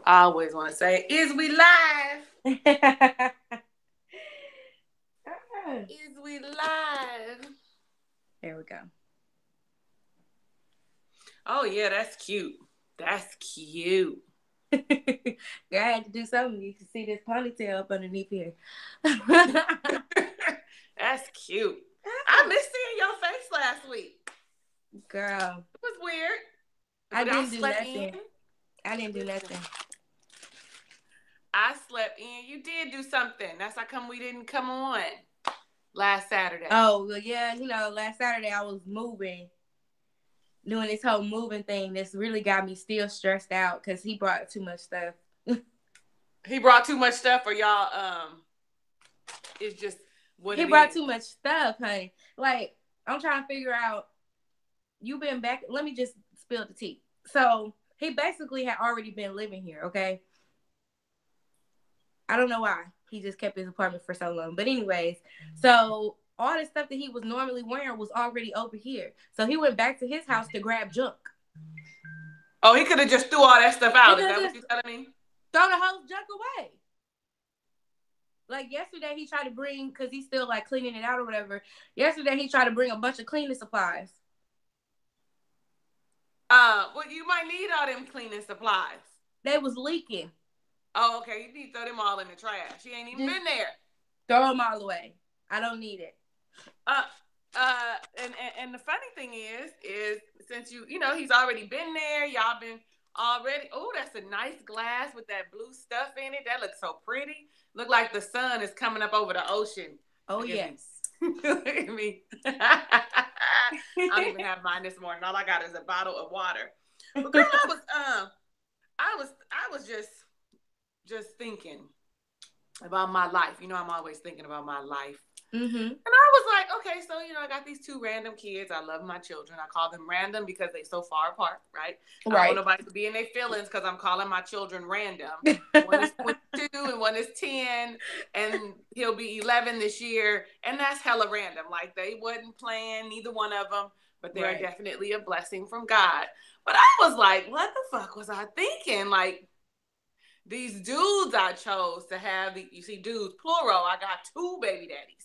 I always want to say, is we live? Is we live? There we go. Oh, yeah, that's cute. That's cute. Girl, I had to do something. You can see this ponytail up underneath here. That's cute. I missed seeing your face last week. Girl. It was weird. I didn't do nothing. I didn't do nothing. I slept in. You did do something. That's how come we didn't come on last Saturday. Oh, well, yeah. Last Saturday I was moving. Doing this whole moving thing. This really got me still stressed out because he brought too much stuff. He brought too much stuff for y'all. It's just what he brought too much stuff, honey. Like, I'm trying to figure out. You've been back. Let me just spill the tea. So he basically had already been living here. Okay. I don't know why he just kept his apartment for so long, but anyways, so all the stuff that he was normally wearing was already over here. So he went back to his house to grab junk. Oh, he could have just threw all that stuff out. Is that what you're telling me? Throw the whole junk away. Like yesterday, he tried to bring, because he's still like cleaning it out or whatever. Yesterday, he tried to bring a bunch of cleaning supplies. Well, you might need all them cleaning supplies. They was leaking. Oh, okay. You need to throw them all in the trash. She ain't even been there. Throw them all away. I don't need it. And the funny thing is since he's already been there. Y'all been already. Oh, that's a nice glass with that blue stuff in it. That looks so pretty. Look like the sun is coming up over the ocean. Oh, yes. Look at me. I don't even have mine this morning. All I got is a bottle of water. But girl, I was just thinking about my life. I'm always thinking about my life. Mm-hmm. And I was like, okay, so, I got these two random kids. I love my children. I call them random because they so far apart, right? I don't want nobody to be in their feelings because I'm calling my children random. One is 22 and one is 10, and he'll be 11 this year. And that's hella random. Like, they wasn't playing, neither one of them, but they're definitely a blessing from God. But I was like, what the fuck was I thinking? Like, these dudes I chose to have, you see, dudes, plural, I got two baby daddies.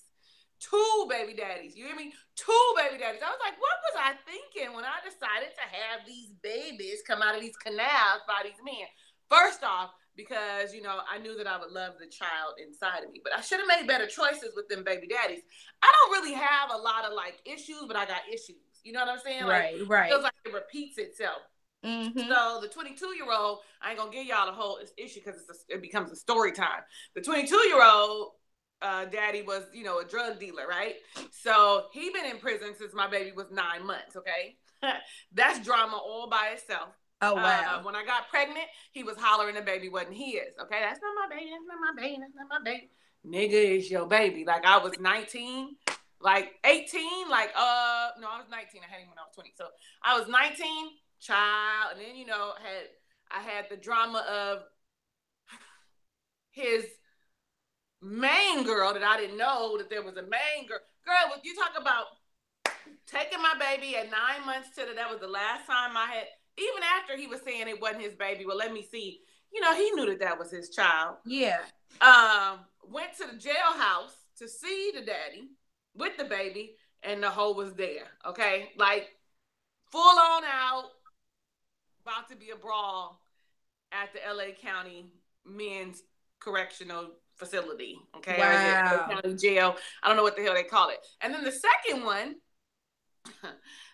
Two baby daddies. You hear me? Two baby daddies. I was like, what was I thinking when I decided to have these babies come out of these canals by these men? First off, because, I knew that I would love the child inside of me. But I should have made better choices with them baby daddies. I don't really have a lot of, issues, but I got issues. You know what I'm saying? Right. It feels like it repeats itself. Mm-hmm. So the 22-year-old, I ain't going to give y'all the whole issue because it becomes a story time. The 22-year-old... daddy was, a drug dealer, right? So he been in prison since my baby was 9 months, okay? That's drama all by itself. Oh, wow. When I got pregnant, he was hollering the baby wasn't his, okay? That's not my baby, that's not my baby, that's not my baby. Nigga, it's your baby. Like, I was 19, 18, no, I was 19. I had him when I was 20. So I was 19, child, and then, I had the drama of his main girl that I didn't know that there was a main girl. Girl, when you talk about taking my baby at 9 months that was the last time I had, even after he was saying it wasn't his baby, well, let me see. He knew that was his child. Yeah. Went to the jailhouse to see the daddy with the baby, and the hoe was there, okay? Full on out, about to be a brawl at the LA County Men's Correctional Facility, okay? Wow. Or county jail. I don't know what the hell they call it. And then the second one,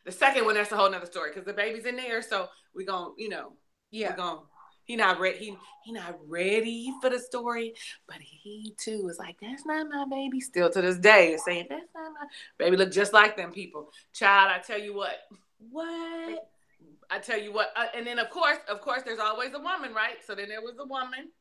that's a whole nother story because the baby's in there, so we're gonna, yeah, we're gonna. He not ready. He not ready for the story, but he too is like, that's not my baby. Still to this day is saying that's not my baby. Look just like them people. Child, I tell you what. What? I tell you what. And then of course, there's always a woman, right? So then there was a woman.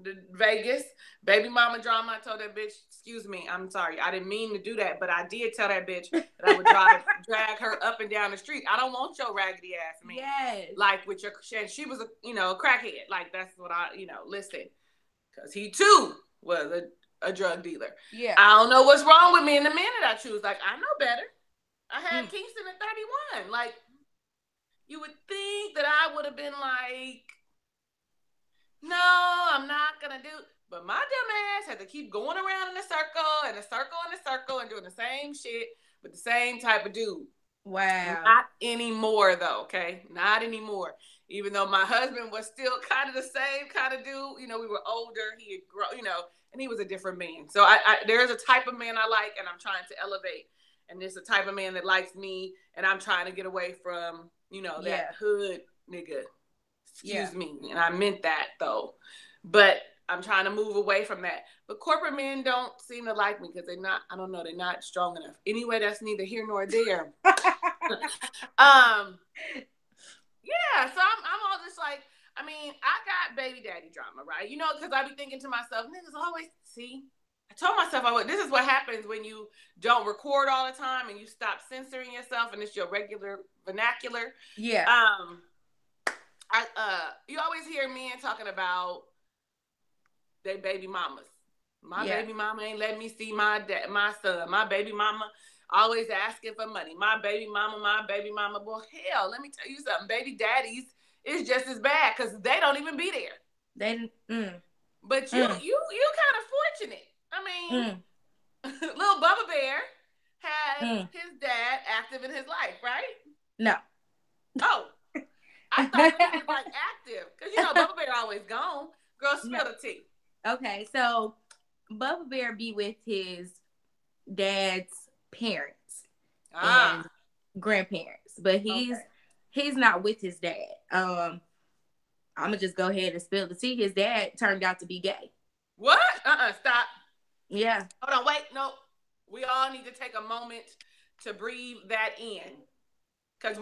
The Vegas baby mama drama. I told that bitch, excuse me, I'm sorry, I didn't mean to do that, but I did tell that bitch that I would drag her up and down the street. I don't want your raggedy ass man. Yes. With your, she was a crackhead. That's what I listen, because he too was a drug dealer. Yeah. I don't know what's wrong with me and the man that I choose. I know better. I had Kingston at 31. You would think that I would have been no, I'm not gonna do. But my dumb ass had to keep going around in a circle and a circle and a circle and doing the same shit with the same type of dude. Wow. Not anymore, though. Okay, not anymore. Even though my husband was still kind of the same kind of dude, you know, we were older. He had grown, you know, and he was a different man. So there's a type of man I like, and I'm trying to elevate. And there's a type of man that likes me, and I'm trying to get away from, you know, that hood nigga. Excuse me, and I meant that though. But I'm trying to move away from that. But corporate men don't seem to like me because they're not, I don't know, they're not strong enough. Anyway, that's neither here nor there. Yeah, so I'm all just like, I mean, I got baby daddy drama, right? You know, because I be thinking to myself, niggas always, see, I told myself I would. This is what happens when you don't record all the time and you stop censoring yourself and it's your regular vernacular. Yeah. You always hear men talking about their baby mamas. My baby mama ain't let me see my son. My baby mama always asking for money. My baby mama. Well, hell, let me tell you something. Baby daddies is just as bad because they don't even be there. But you kind of fortunate. I mean, little Bubba Bear has his dad active in his life, right? No. Oh, I thought he was like active because you know Bubba Bear always gone. Girl, spill the tea. Okay, so Bubba Bear be with his dad's parents and grandparents, but he's not with his dad. I'm gonna just go ahead and spill the tea. His dad turned out to be gay. What? Stop. Yeah. Hold on, wait, no. We all need to take a moment to breathe that in. Because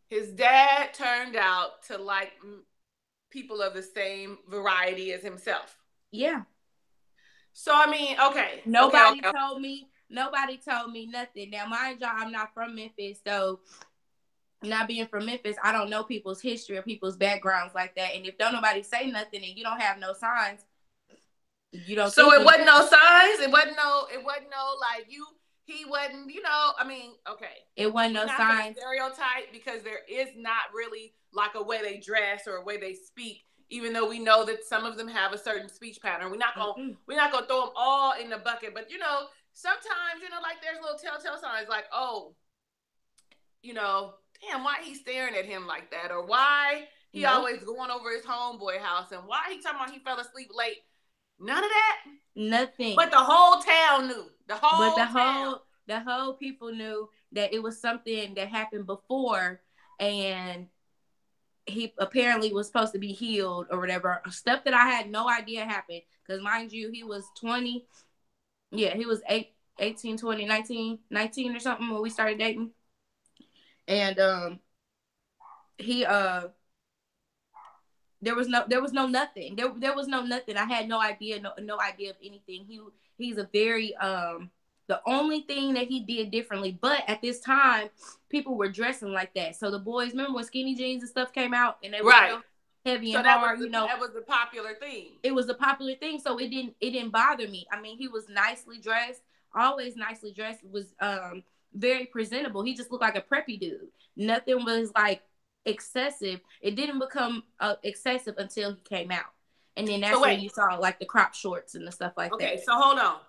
his dad turned out to like people of the same variety as himself. Yeah. So, I mean, okay. Nobody told me nothing. Now, mind y'all, I'm not from Memphis, so not being from Memphis, I don't know people's history or people's backgrounds like that. And if don't nobody say nothing and you don't have no signs, you don't. So it wasn't no signs. It wasn't no like you. He wasn't. You know. I mean, okay. It wasn't no signs. Stereotype because there is not really like a way they dress or a way they speak. Even though we know that some of them have a certain speech pattern, we're not gonna throw them all in the bucket. But you know, sometimes you know, like there's little telltale signs, like you know, damn, why he staring at him like that, or why he always going over his homeboy house, and why he talking about he fell asleep late. None of that. Nothing. But the whole town knew. The whole people knew that it was something that happened before, and he apparently was supposed to be healed or whatever. Stuff that I had no idea happened. Because mind you, he was 20. Yeah, he was 18, 20, 19 or something when we started dating. And he there was no nothing. There was no nothing. I had no idea, no idea of anything. He's a very the only thing that he did differently, but at this time, people were dressing like that. So the boys, remember when skinny jeans and stuff came out, and they were so heavy and hard. You know, that was the popular thing. It was the popular thing, so it didn't bother me. I mean, he was nicely dressed, always nicely dressed. Was very presentable. He just looked like a preppy dude. Nothing was like excessive. It didn't become excessive until he came out, and then that's when you saw like the crop shorts and the stuff like that. Okay, so hold on.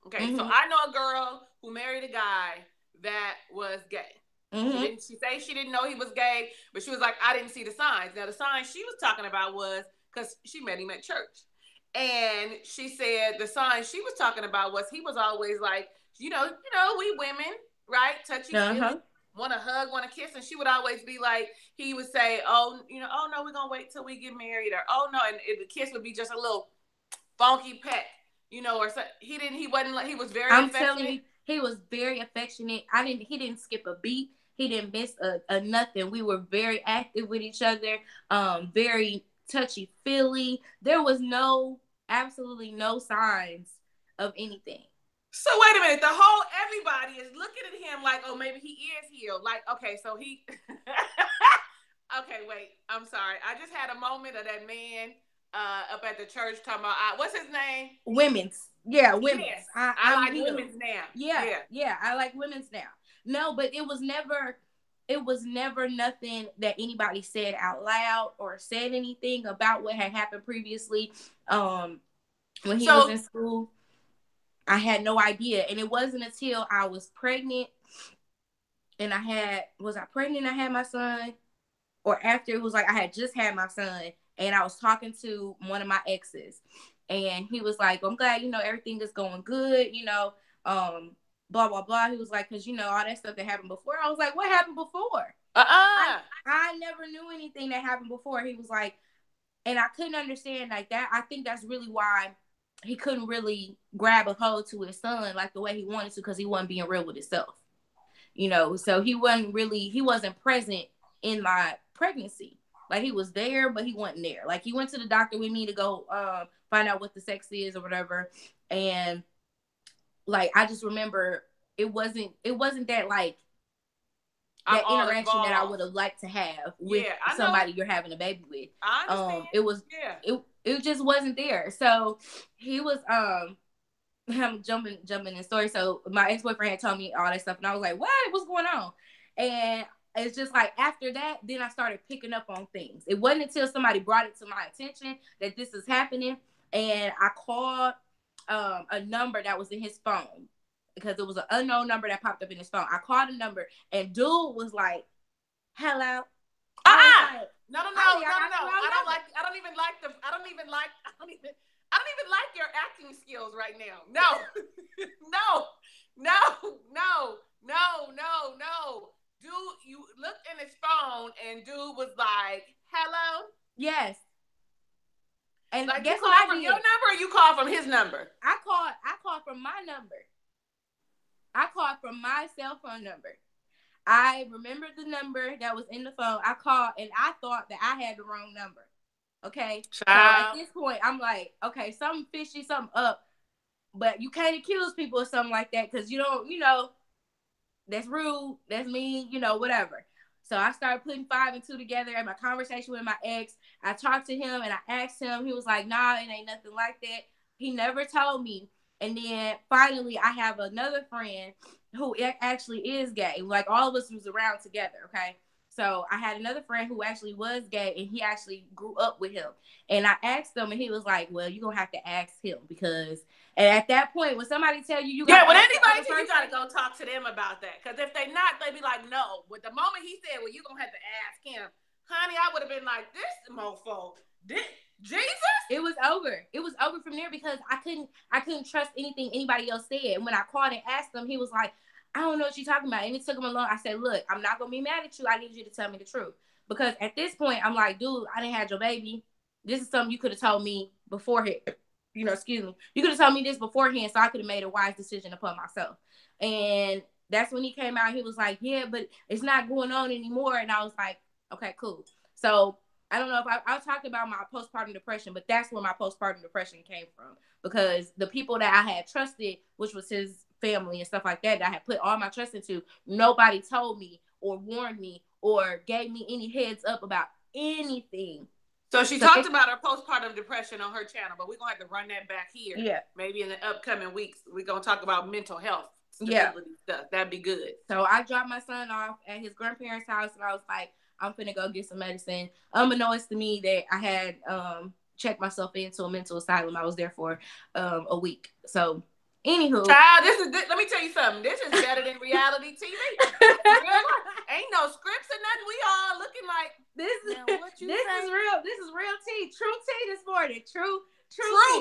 Okay, so I know a girl who married a guy that was gay. She said she didn't know he was gay, but she was like, I didn't see the signs. Now, the signs she was talking about was because she met him at church. And she said the signs she was talking about was he was always like, you know, we women, right? Touchy, want to hug, want to kiss. And she would always be like, he would say, oh no, we're going to wait till we get married. Or, oh no. And the kiss would be just a little funky peck. You know, or so, he wasn't like, he was very affectionate. I'm telling you, he was very affectionate. He didn't skip a beat. He didn't miss a nothing. We were very active with each other. Very touchy-feely. There was absolutely no signs of anything. So wait a minute. Everybody is looking at him like, oh, maybe he is healed. Like, okay, so he, okay, wait, I'm sorry. I just had a moment of that man up at the church talking about, what's his name? Women's. Yeah, women's. Yes. I like women's now. Yeah, I like women's now. No, but it was never, it was never nothing that anybody said out loud or said anything about what had happened previously. When he was in school, I had no idea. And it wasn't until I was pregnant and was I pregnant? I had my son, or after it was like I had just had my son, and I was talking to one of my exes, and he was like, I'm glad, everything is going good, blah, blah, blah. He was like, because, all that stuff that happened before. I was like, what happened before? I never knew anything that happened before. He was like, and I couldn't understand like that. I think that's really why he couldn't really grab a hold to his son like the way he wanted to, because he wasn't being real with himself. So he wasn't present in my pregnancy. Like, he was there, but he wasn't there. Like, he went to the doctor with me to go find out what the sex is or whatever. And like, I just remember it wasn't that like that interaction that I would have liked to have with somebody you're having a baby with. I understand. It just wasn't there. So he was I'm jumping in the story. So my ex-boyfriend had told me all that stuff, and I was like, what's going on? And it's just like, after that, then I started picking up on things. It wasn't until somebody brought it to my attention that this is happening, and I called a number that was in his phone, because it was an unknown number that popped up in his phone. I called a number, and dude was like, hello. No. I don't even like your acting skills right now. No. Dude, you looked in his phone and dude was like, hello? Yes. And like, guess you called from your number, or you called from his number? I called from my number. I called from my cell phone number. I remembered the number that was in the phone. I called, and I thought that I had the wrong number. Okay? Child. So at this point, I'm like, okay, something fishy, something up. But you can't accuse people of something like that, because you don't, that's rude, that's mean, whatever. So I started putting 5 and 2 together in my conversation with my ex. I talked to him, and I asked him. He was like, nah, it ain't nothing like that. He never told me. And then finally, I have another friend who actually is gay. Like, all of us was around together, okay? So I had another friend who actually was gay, and he actually grew up with him. And I asked him, and he was like, well, you're going to have to ask him, because... And at that point, when somebody tell you when anybody tell you, got to go talk to them about that. Because if they not, they be like, no. But the moment he said, well, you're going to have to ask him, honey, I would have been like, this mofo, Jesus? It was over. It was over from there, because I couldn't trust anything anybody else said. And when I called and asked him, he was like, I don't know what you're talking about. And it took him along. I said, look, I'm not going to be mad at you. I need you to tell me the truth. Because at this point, I'm like, dude, I didn't have your baby. This is something you could have told me beforehand. Excuse me. You could have told me this beforehand, so I could have made a wise decision upon myself. And that's when he came out. He was like, yeah, but it's not going on anymore. And I was like, okay, cool. So I don't know if I talked about my postpartum depression, but that's where my postpartum depression came from, because the people that I had trusted, which was his family and stuff like that I had put all my trust into, nobody told me or warned me or gave me any heads up about anything. So she talked about her postpartum depression on her channel, but we're going to have to run that back here. Yeah. Maybe in the upcoming weeks, we're going to talk about mental health stuff. That'd be good. So I dropped my son off at his grandparents' house, and I was like, I'm finna go get some medicine. Unbeknownst to me that I had checked myself into a mental asylum. I was there for a week. So, anywho. Child, let me tell you something. This is better than reality TV. Ain't no scripts or nothing. We all looking like, this is real. This is real tea. True tea this morning. True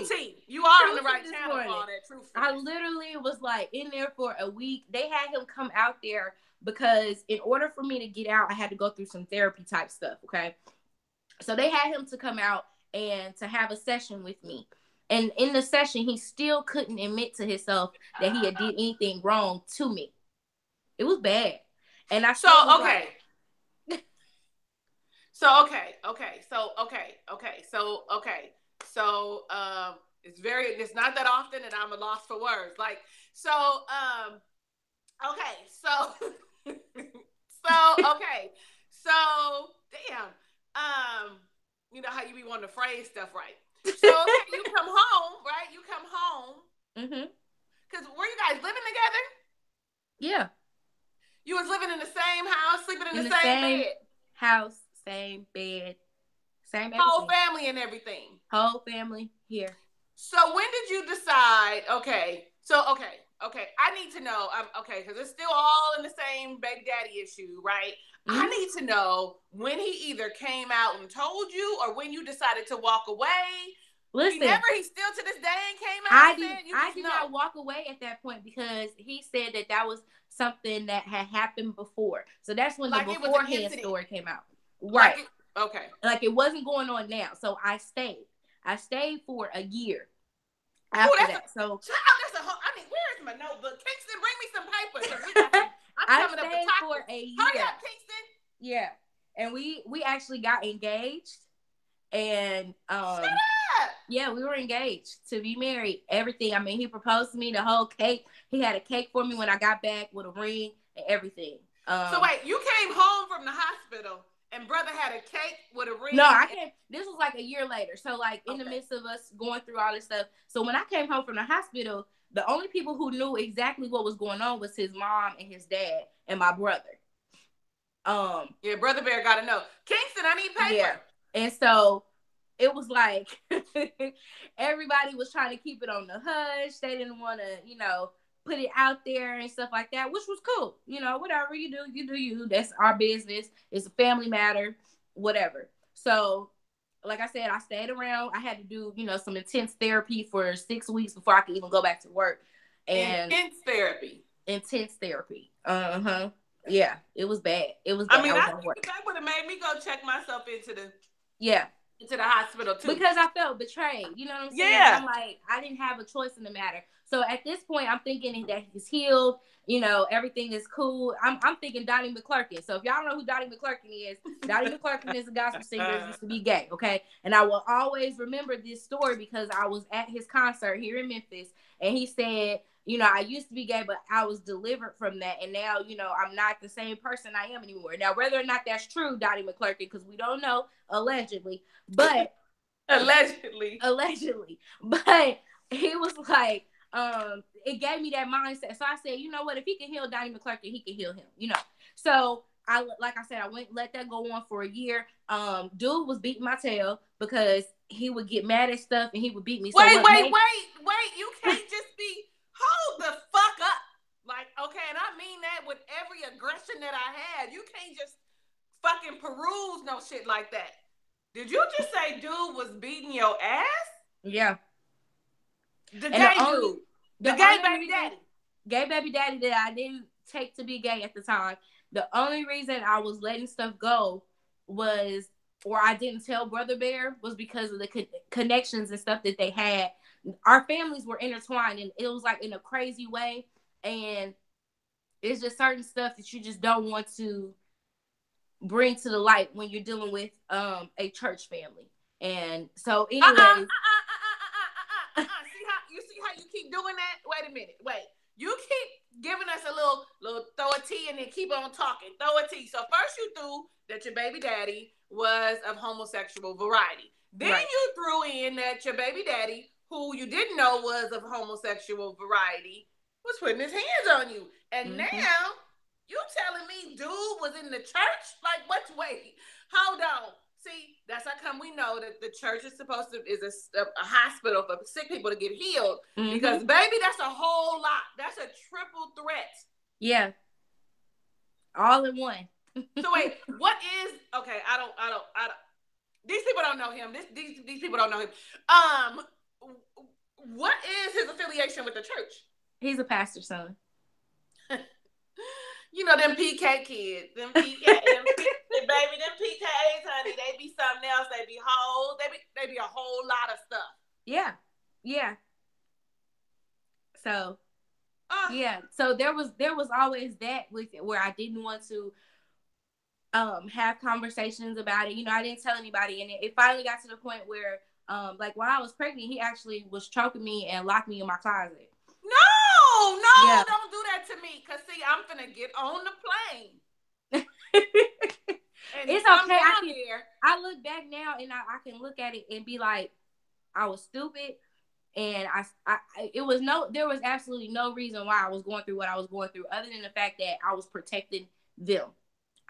tea. You are on the right channel for all that true. I literally was like in there for a week. They had him come out there because in order for me to get out, I had to go through some therapy type stuff. Okay. So they had him to come out and to have a session with me. And in the session, he still couldn't admit to himself that he had did anything wrong to me. It was bad. And I it's not that often that I'm a loss for words. Like, damn. You know how you be wanting to phrase stuff right. So you come home, right? You come home. Mm-hmm. Because were you guys living together? Yeah. You was living in the same house, sleeping in in the same bed. House, same bed, same everything. Whole family and everything. Whole family here. So when did you decide? Okay, I need to know. Okay, because it's still all in the same baby daddy issue, right? Mm-hmm. I need to know when he either came out and told you, or when you decided to walk away. Listen, he still to this day ain't came out. I did not walk away at that point because he said that was something that had happened before. So that's when the beforehand story came out. Right. Like it wasn't going on now. So I stayed. I stayed for a year after that. Child, where is my notebook? Kingston, bring me some paper. I stayed for a year. Hurry up, Kingston. Yeah. And we actually got engaged. And shut up. Yeah, we were engaged to be married. Everything. I mean, he proposed to me, the whole cake. He had a cake for me when I got back with a ring and everything. So wait, you came home from the hospital and brother had a cake with a ring? No, I came. This was like a year later. So like in the midst of us going through all this stuff. So when I came home from the hospital, the only people who knew exactly what was going on was his mom and his dad and my brother. Yeah, Brother Bear gotta know. Kingston, I need paper. Yeah. And so it was like everybody was trying to keep it on the hush. They didn't want to, put it out there and stuff like that, which was cool. Whatever you do, you. That's our business. It's a family matter, whatever. So, like I said, I stayed around. I had to do, some intense therapy for 6 weeks before I could even go back to work. And Intense therapy. Uh-huh. Yeah, it was bad. It was bad. I mean, that would have made me go check myself into the hospital too. Because I felt betrayed. You know what I'm saying? Yeah. I'm like, I didn't have a choice in the matter. So at this point, I'm thinking that he's healed. Everything is cool. I'm thinking Donnie McClurkin. So if y'all don't know who Donnie McClurkin is, Donnie McClurkin is a gospel singer who used to be gay, okay? And I will always remember this story because I was at his concert here in Memphis, and he said, I used to be gay, but I was delivered from that. And now, I'm not the same person I am anymore. Now, whether or not that's true, Donnie McClurkin, because we don't know, allegedly, but allegedly, but he was like, it gave me that mindset. So I said, you know what, if he can heal Donnie McClurkin, he can heal him, So I let that go on for a year. Dude was beating my tail because he would get mad at stuff and he would beat me. Wait, you can't just be, hold the fuck up. Like, okay, and I mean that with every aggression that I had. You can't just fucking peruse no shit like that. Did you just say dude was beating your ass? Yeah. The gay dude. The gay baby daddy. Gay baby daddy that I didn't take to be gay at the time. The only reason I was letting stuff go was, or I didn't tell Brother Bear, was because of the connections and stuff that they had. Our families were intertwined, and it was like in a crazy way. And it's just certain stuff that you just don't want to bring to the light when you're dealing with a church family. And so anyway, see how you keep doing that? Wait a minute. You keep giving us a little throw a T and then keep on talking. Throw a T. So first you threw that your baby daddy was of homosexual variety. Then you threw in that your baby daddy, who you didn't know was of homosexual variety, was putting his hands on you. And now you telling me dude was in the church? Like, wait, hold on. See, that's how come we know that the church is a hospital for sick people to get healed. Mm-hmm. Because baby, that's a whole lot. That's a triple threat. Yeah. All in one. So wait, what is, okay, I don't, these people don't know him. These people don't know him. What is his affiliation with the church? He's a pastor's son. Them PK kids, them PKs, them PKs, honey, they be something else. They be hoes. They be a whole lot of stuff. Yeah. So, So there was always that with it where I didn't want to have conversations about it. I didn't tell anybody, and it finally got to the point where, like while I was pregnant, he actually was choking me and locked me in my closet. No, don't do that to me. Cause see, I'm finna get on the plane. It's okay. I look back now and I can look at it and be like, I was stupid, and there was absolutely no reason why I was going through what I was going through, other than the fact that I was protecting them.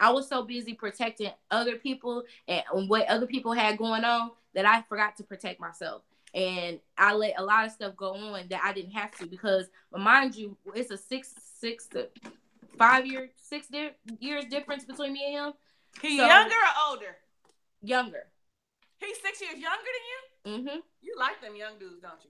I was so busy protecting other people and what other people had going on that I forgot to protect myself. And I let a lot of stuff go on that I didn't have to, because, mind you, it's a 6 to 5 year, 6 years difference between me and him. He younger or older? Younger. He's 6 years younger than you? Mm-hmm. You like them young dudes, don't you?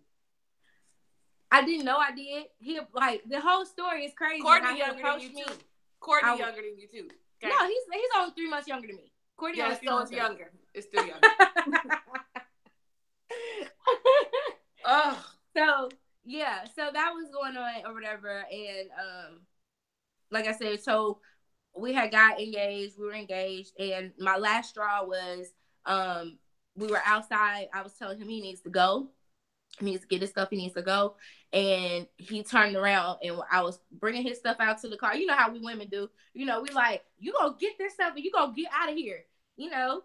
I didn't know I did. He, like, the whole story is crazy. Courtney younger than you too. Courtney younger than you too. Okay? No, he's only 3 months younger than me. Courtney, yeah, it's younger. It's still younger. Oh. So yeah, so that was going on or whatever, and like I said, so we had got engaged. We were engaged, and my last straw was we were outside. I was telling him he needs to go. He needs to get his stuff. He needs to go. And he turned around, and I was bringing his stuff out to the car. You know how we women do. You know, we like, you gonna get this stuff and you gonna get out of here. You know,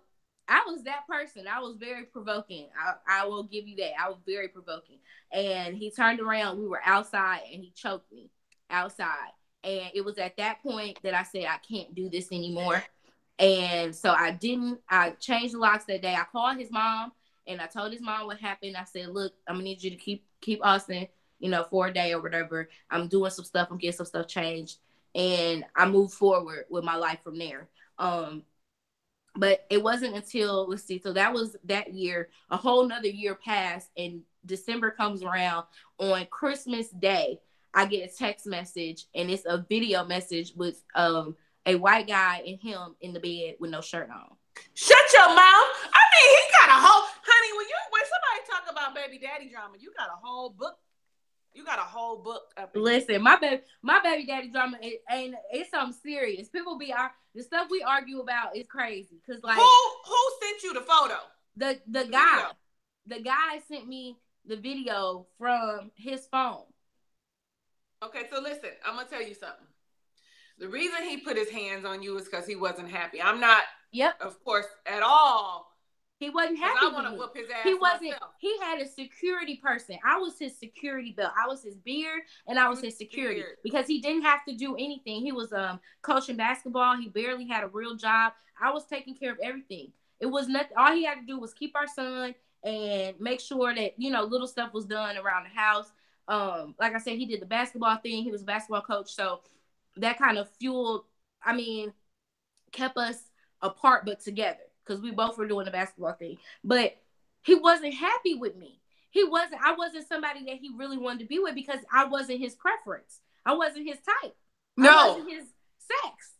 I was that person. I was very provoking. I will give you that. I was very provoking. And he turned around. We were outside, and he choked me outside. And it was at that point that I said, I can't do this anymore. And so I changed the locks that day. I called his mom, and I told his mom what happened. I said, look, I'm gonna need you to keep Austin, you know, for a day or whatever. I'm doing some stuff. I'm getting some stuff changed. And I moved forward with my life from there. But it wasn't until, let's see, so that was that year. A whole nother year passed, and December comes around. On Christmas Day, I get a text message, and it's a video message with a white guy and him in the bed with no shirt on. Shut your mouth. I mean, he got a whole, honey, when somebody talk about baby daddy drama, you got a whole book. You got a whole book up in Listen, here. My baby daddy drama, it's something serious. People the stuff we argue about is crazy. Cause like, who sent you the photo? The guy. Video. The guy sent me the video from his phone. Okay, so listen, I'm gonna tell you something. The reason he put his hands on you is because he wasn't happy. I'm not, of course, at all. He wasn't happy. I want to whoop his ass. He wasn't. Myself. He had a security person. I was his security belt. I was his beard, and I was his security because he didn't have to do anything. He was coaching basketball. He barely had a real job. I was taking care of everything. It was nothing. All he had to do was keep our son and make sure that, you know, little stuff was done around the house. Like I said, he did the basketball thing. He was a basketball coach, so that kind of kept us apart but together, because we both were doing the basketball thing. But he wasn't happy with me. I wasn't somebody that he really wanted to be with, because I wasn't his preference. I wasn't his type. No. I wasn't his sex.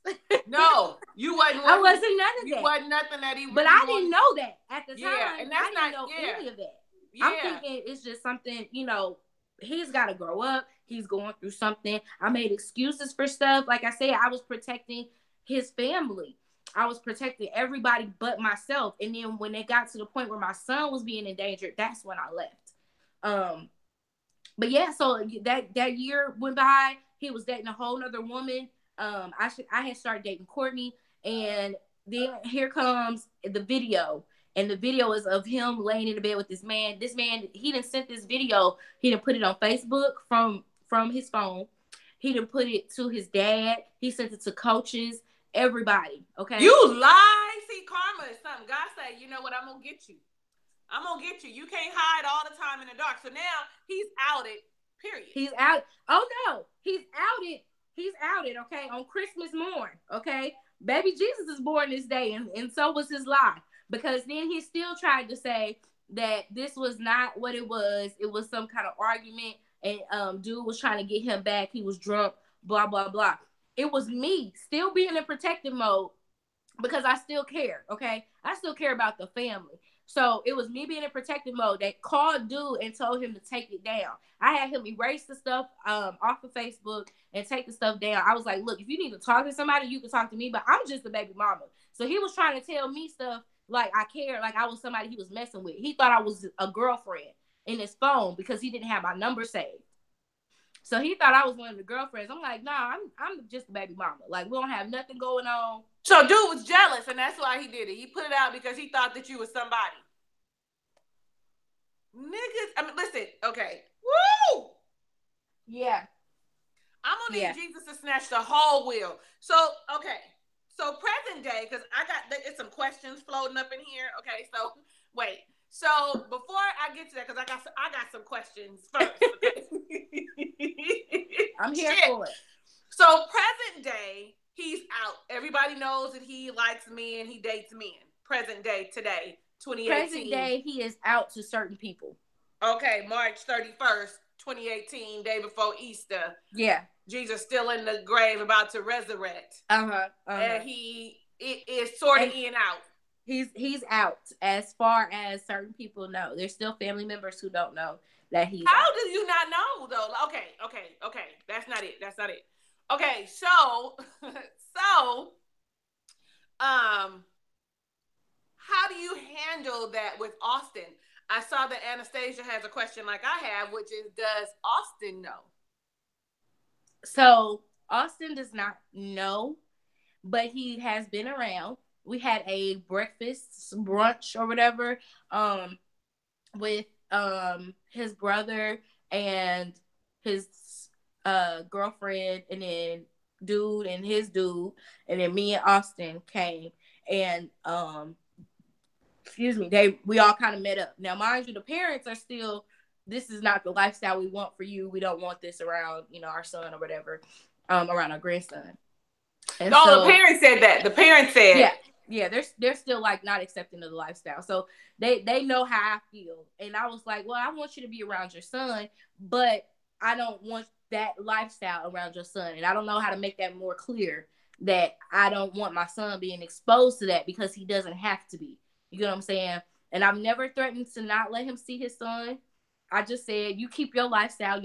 No, you wasn't. I wasn't none of that. You wasn't nothing that he. But really I didn't know that at the time. Yeah, and that's I didn't know any of that. Yeah. I'm thinking it's just something, you know, he's got to grow up. He's going through something. I made excuses for stuff. Like I said, I was protecting his family. I was protecting everybody but myself. And then when it got to the point where my son was being endangered, that's when I left. But yeah, so that year went by. He was dating a whole nother woman. I had started dating Courtney, and then here comes the video. And the video is of him laying in the bed with this man. This man, he didn't send this video. He didn't put it on Facebook from his phone. He didn't put it to his dad. He sent it to coaches, everybody. Okay. You lie. See, karma is something. God said, you know what? I'm gonna get you. I'm gonna get you. You can't hide all the time in the dark. So now he's outed. Period. He's out. Oh no, he's outed. He's outed. Okay, on Christmas morn. Okay, baby Jesus is born this day, and so was his lie. Because then he still tried to say that this was not what it was. It was some kind of argument, and dude was trying to get him back. He was drunk, blah, blah, blah. It was me still being in protective mode because I still care, okay? I still care about the family. So it was me being in protective mode that called dude and told him to take it down. I had him erase the stuff off of Facebook and take the stuff down. I was like, look, if you need to talk to somebody, you can talk to me, but I'm just a baby mama. So he was trying to tell me stuff like I cared, like I was somebody he was messing with. He thought I was a girlfriend in his phone because he didn't have my number saved. So he thought I was one of the girlfriends. I'm like, nah, I'm just a baby mama. Like, we don't have nothing going on. So dude was jealous, and that's why he did it. He put it out because he thought that you was somebody. Niggas, I mean, listen, okay. Woo! Yeah. I'm gonna need Jesus to snatch the whole wheel. So, okay. So present day, because it's some questions floating up in here. Okay, so wait. So before I get to that, because I got some questions first. Okay. I'm here for it. So present day, he's out. Everybody knows that he likes men. He dates men. Present day today, 2018. Present day, he is out to certain people. Okay, March 31st, 2018, day before Easter. Yeah. Jesus still in the grave, about to resurrect. And he is sort of in out. He's out as far as certain people know. There's still family members who don't know that he's How out. do you not know though? Okay. That's not it. Okay, so how do you handle that with Austin? I saw that Anastasia has a question like I have, which is, does Austin know? So Austin does not know, but he has been around. We had a breakfast brunch or whatever with his brother and his girlfriend, and then dude and his dude, and then me and Austin came, and we all kind of met up. Now, mind you, the parents are still, this is not the lifestyle we want for you. We don't want this around, our son or whatever, around our grandson. And so, the parents said that. The parents said, yeah, they're still like not accepting of the lifestyle. So they know how I feel, and I was like, well, I want you to be around your son, but I don't want that lifestyle around your son, and I don't know how to make that more clear, that I don't want my son being exposed to that, because he doesn't have to be. You know what I'm saying? And I've never threatened to not let him see his son. I just said, you keep your lifestyle.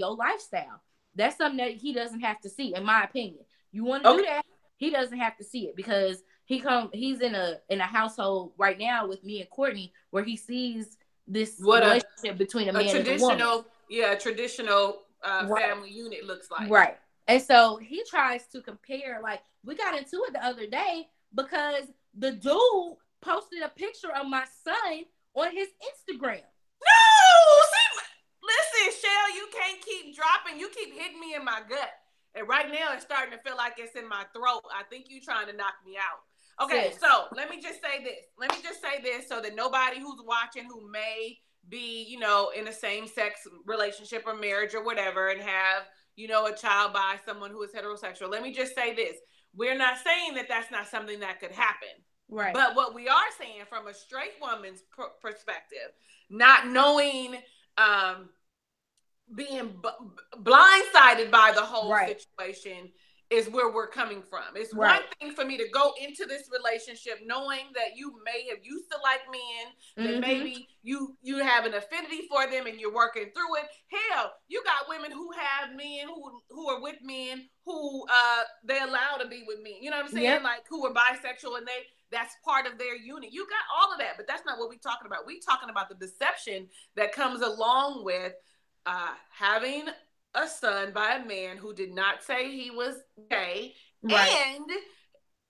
That's something that he doesn't have to see, in my opinion. You want to do that, he doesn't have to see it, because he's in a household right now with me and Courtney where he sees this relationship between a man and a woman. Yeah, a traditional family unit looks like. Right. And so he tries to compare, like, we got into it the other day because the dude posted a picture of my son on his Instagram. No! Listen, Shell, you can't keep dropping. You keep hitting me in my gut. And right now it's starting to feel like it's in my throat. I think you're trying to knock me out. Okay, so let me just say this so that nobody who's watching who may be, in a same-sex relationship or marriage or whatever and have, a child by someone who is heterosexual. Let me just say this. We're not saying that that's not something that could happen. Right. But what we are saying from a straight woman's perspective, not knowing, being blindsided by the whole situation, is where we're coming from. It's one thing for me to go into this relationship knowing that you may have used to like men, that maybe you have an affinity for them and you're working through it. Hell, you got women who have men who are with men who they allow to be with men. You know what I'm saying? Yep. Like, who are bisexual and that's part of their unit. You got all of that, but that's not what we're talking about. We're talking about the deception that comes along with having a son by a man who did not say he was gay, and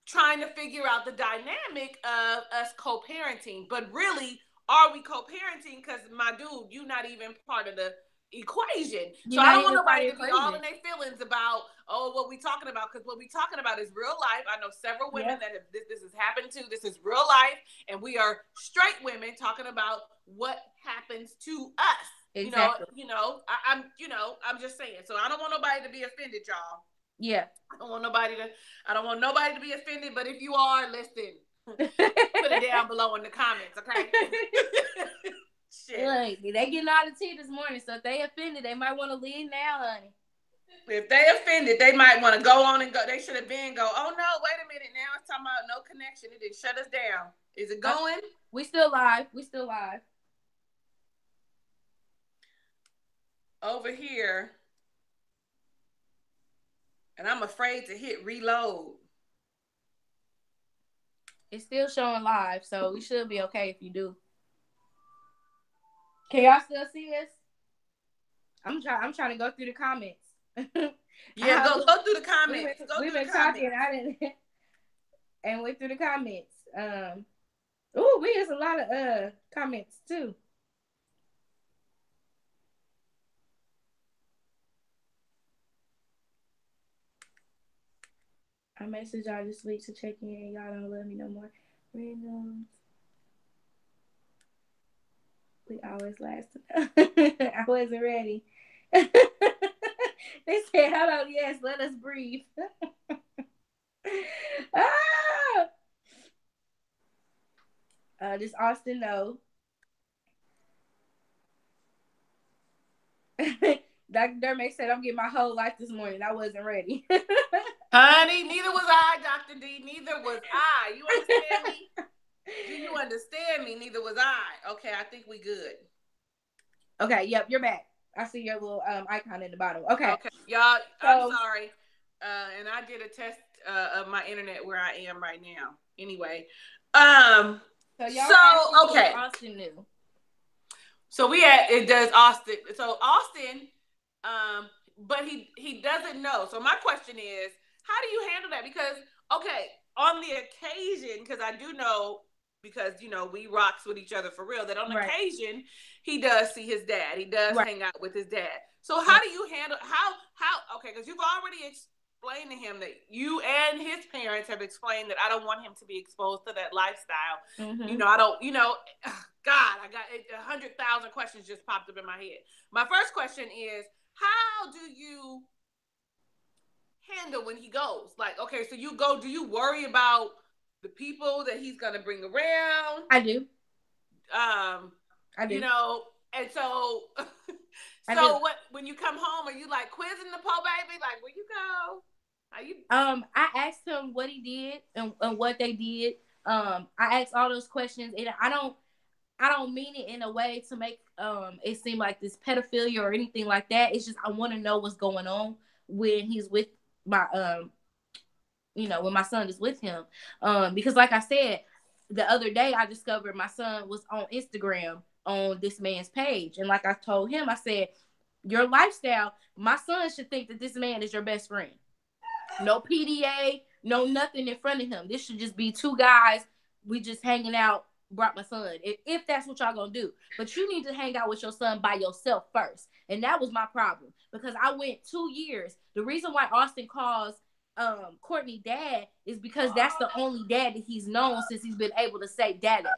trying to figure out the dynamic of us co-parenting. But really, are we co-parenting? Because, my dude, you're not even part of the equation. So I don't want nobody to be all in their feelings about, what we talking about, because what we talking about is real life. I know several women that this has happened to. This is real life, and we are straight women talking about what happens to us. Exactly. I'm just saying. So I don't want nobody to be offended, y'all. Yeah. I don't want nobody to be offended, but if you are, listen, put it down below in the comments, okay? Shit. Look, they getting out of tea this morning, so if they offended, they might want to leave now, honey. If they offended, they might want to go on and go. They should have been oh no, wait a minute, now it's talking about no connection. It didn't shut us down. Is it going? We still live. Over here, and I'm afraid to hit reload. It's still showing live, so we should be okay if you do. Can y'all still see us? I'm trying to go through the comments. Yeah, go through the comments. We've been talking. I didn't and went through the comments. We have a lot of comments too. I messaged y'all this week to check in. Y'all don't love me no more. Random. We always last. I wasn't ready. They said, hold on, yes, let us breathe. This Austin, no. Dr. Dermake said, I'm getting my whole life this morning. I wasn't ready. Honey, neither was I, Dr. D. Neither was I. You understand me? Do you understand me? Neither was I. Okay, I think we good. Okay, yep, you're back. I see your little icon in the bottom. Okay. Okay, y'all, I'm sorry. And I did a test of my internet where I am right now. Anyway. Okay. Austin knew. So it does Austin. So Austin, but he doesn't know. So my question is, how do you handle that? Because, okay, on the occasion, because I do know, because, we rocks with each other for real, that on occasion, he does see his dad. He does hang out with his dad. So how do you handle, okay, because you've already explained to him that you and his parents have explained that I don't want him to be exposed to that lifestyle. Mm-hmm. I don't, God, I got 100,000 questions just popped up in my head. My first question is, how do you handle when he goes? Like, okay, so you go, do you worry about the people that he's going to bring around? I do. I do. And so, when you come home, are you like quizzing the po baby? Like, where you go? I asked him what he did and what they did. I asked all those questions, and I don't mean it in a way to make it seem like this pedophilia or anything like that. It's just I want to know what's going on when he's with my when my son is with him. Because like I said, the other day I discovered my son was on Instagram on this man's page. And like I told him, I said, your lifestyle, my son should think that this man is your best friend. No PDA, no nothing in front of him. This should just be two guys. We just hanging out, brought my son. If that's what y'all gonna do. But you need to hang out with your son by yourself first. And that was my problem. Because I went 2 years. The reason why Austin calls Courtney dad is because that's the only dad that he's known since he's been able to say daddy.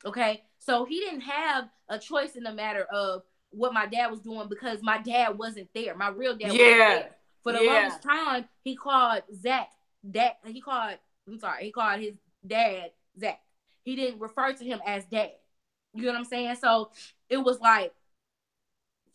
Okay? So he didn't have a choice in the matter of what my dad was doing because my dad wasn't there. My real dad wasn't there. For the longest time, he called Zach. He called his dad Zach. He didn't refer to him as dad. You know what I'm saying? So it was like,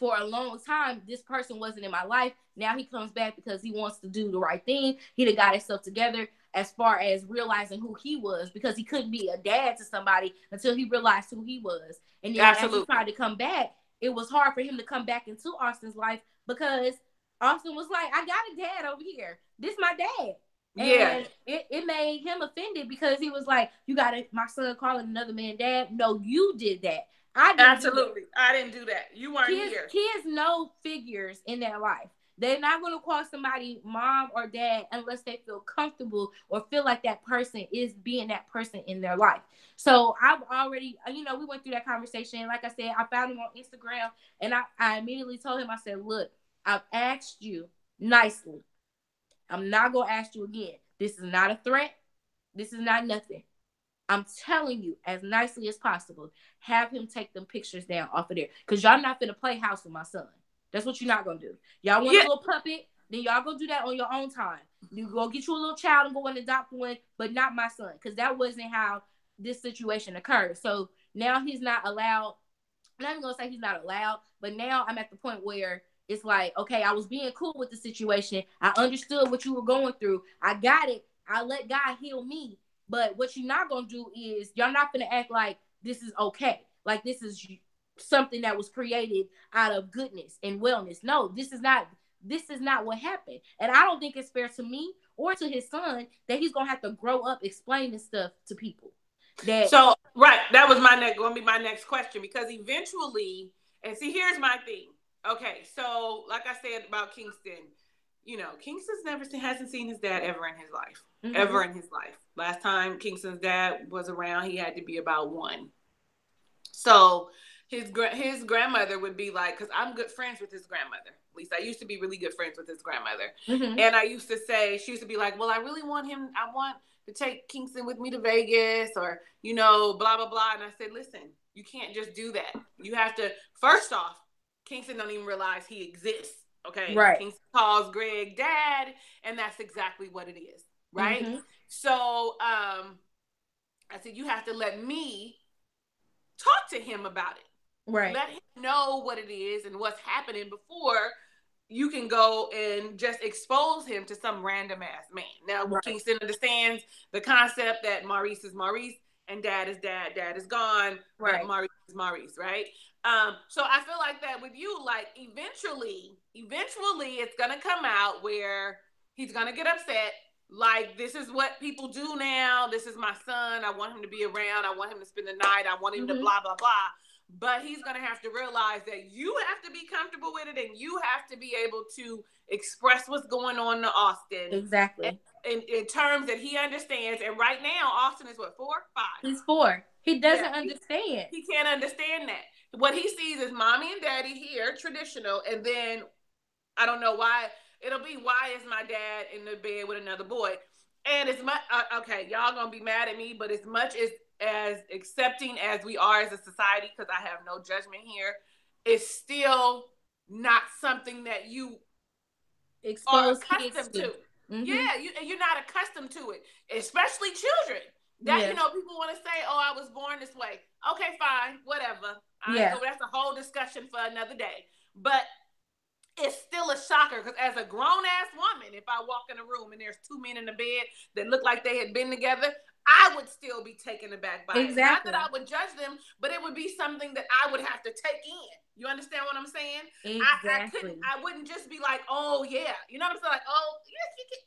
for a long time, this person wasn't in my life. Now he comes back because he wants to do the right thing. He done got himself together as far as realizing who he was, because he couldn't be a dad to somebody until he realized who he was. And then as he tried to come back, it was hard for him to come back into Austin's life because Austin was like, I got a dad over here. This my dad. Yeah. And it made him offended because he was like, you got my son calling another man dad. No, you did that. I didn't do that. You weren't here. Kids know figures in their life. They're not going to call somebody mom or dad unless they feel comfortable or feel like that person is being that person in their life. So I've already, we went through that conversation. Like I said, I found him on Instagram and I immediately told him, I said, look, I've asked you nicely. I'm not going to ask you again. This is not a threat. This is not nothing. I'm telling you as nicely as possible, have him take them pictures down off of there. Because y'all not finna play house with my son. That's what you're not going to do. Y'all want a little puppet, then y'all go do that on your own time. You go get you a little child and go and adopt one, but not my son. Because that wasn't how this situation occurred. So now he's not allowed. I'm not even going to say he's not allowed, but now I'm at the point where it's like, okay, I was being cool with the situation. I understood what you were going through. I got it. I let God heal me. But what you're not going to do is y'all not going to act like this is okay. Like this is something that was created out of goodness and wellness. No, this is not what happened. And I don't think it's fair to me or to his son that he's going to have to grow up explaining stuff to people. That was going to be my next question, because eventually, and see, here's my thing. Okay, so like I said about Kingston, Kingston's hasn't seen his dad ever in his life. Mm-hmm. Ever in his life. Last time Kingston's dad was around, he had to be about 1. So his grandmother would be like, because I'm good friends with his grandmother. At least I used to be really good friends with his grandmother. Mm-hmm. And I used to say, she used to be like, well, I really want him, I want to take Kingston with me to Vegas, or, you know, blah, blah, blah. And I said, listen, you can't just do that. You have to, first off, Kingston don't even realize he exists. Okay. Right. Kingston calls Greg dad, and that's exactly what it is. Right. Mm-hmm. So, I said, you have to let me talk to him about it. Right. Let him know what it is and what's happening before you can go and just expose him to some random ass man. Now, right. Kingston understands the concept that Maurice is Maurice and dad is dad. Dad is gone, right. But Maurice is Maurice, right? So I feel like that with you, like eventually it's gonna come out where he's gonna get upset. Like, this is what people do now. This is my son. I want him to be around. I want him to spend the night. I want him to blah, blah, blah. But he's going to have to realize that you have to be comfortable with it, and you have to be able to express what's going on to Austin. Exactly. In terms that he understands. And right now, Austin is what, 4, 5? He's 4. He doesn't understand. He can't understand that. What he sees is mommy and daddy here, traditional, and then I don't know why. It'll be, why is my dad in the bed with another boy? And it's much, okay, y'all gonna be mad at me, but as much as accepting as we are as a society, because I have no judgment here, it's still not something that you are accustomed to. Mm-hmm. Yeah, you're not accustomed to it, especially children. That, you know, people want to say, oh, I was born this way. Okay, fine, whatever. That's a whole discussion for another day. But it's still a shocker, because as a grown-ass woman, if I walk in a room and there's 2 men in the bed that look like they had been together, I would still be taken aback by it. Not that I would judge them, but it would be something that I would have to take in. You understand what I'm saying? Exactly. I wouldn't just be like, oh, yeah. You know what I'm saying? Like, oh, yes, you can.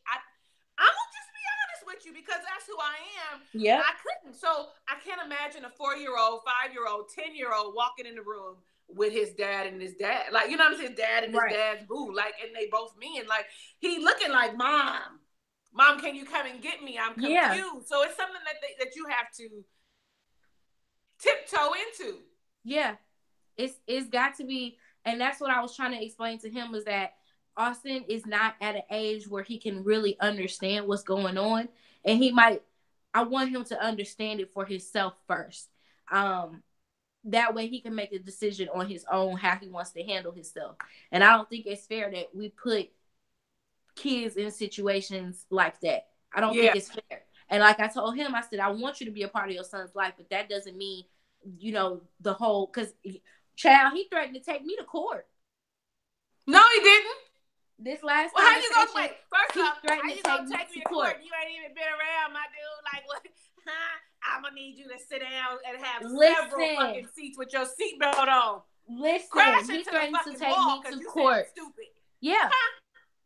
I will just be honest with you, because that's who I am. Yeah. I couldn't. So I can't imagine a 4-year-old, 5-year-old, 10-year-old walking in the room with his dad and his dad, like, you know what I'm saying, dad and his dad's boo, like, and they both men, like, he looking like, mom, can you come and get me? I'm confused. Yeah. So it's something that you have to tiptoe into. Yeah, it's got to be, and that's what I was trying to explain to him, is that Austin is not at an age where he can really understand what's going on, and I want him to understand it for himself first. That way he can make a decision on his own how he wants to handle himself. And I don't think it's fair that we put kids in situations like that. I don't think it's fair. And like I told him, I said, I want you to be a part of your son's life, but that doesn't mean, you know, the whole, because child, he threatened to take me to court. No, he didn't. This last time. Well, how you gonna wait? First off, how you gonna take me to court? You ain't even been around, my dude. Like, what? I'm gonna need you to sit down and have several fucking seats with your seatbelt on. Listen, crash he into threatened the to take me to court. Stupid. Yeah,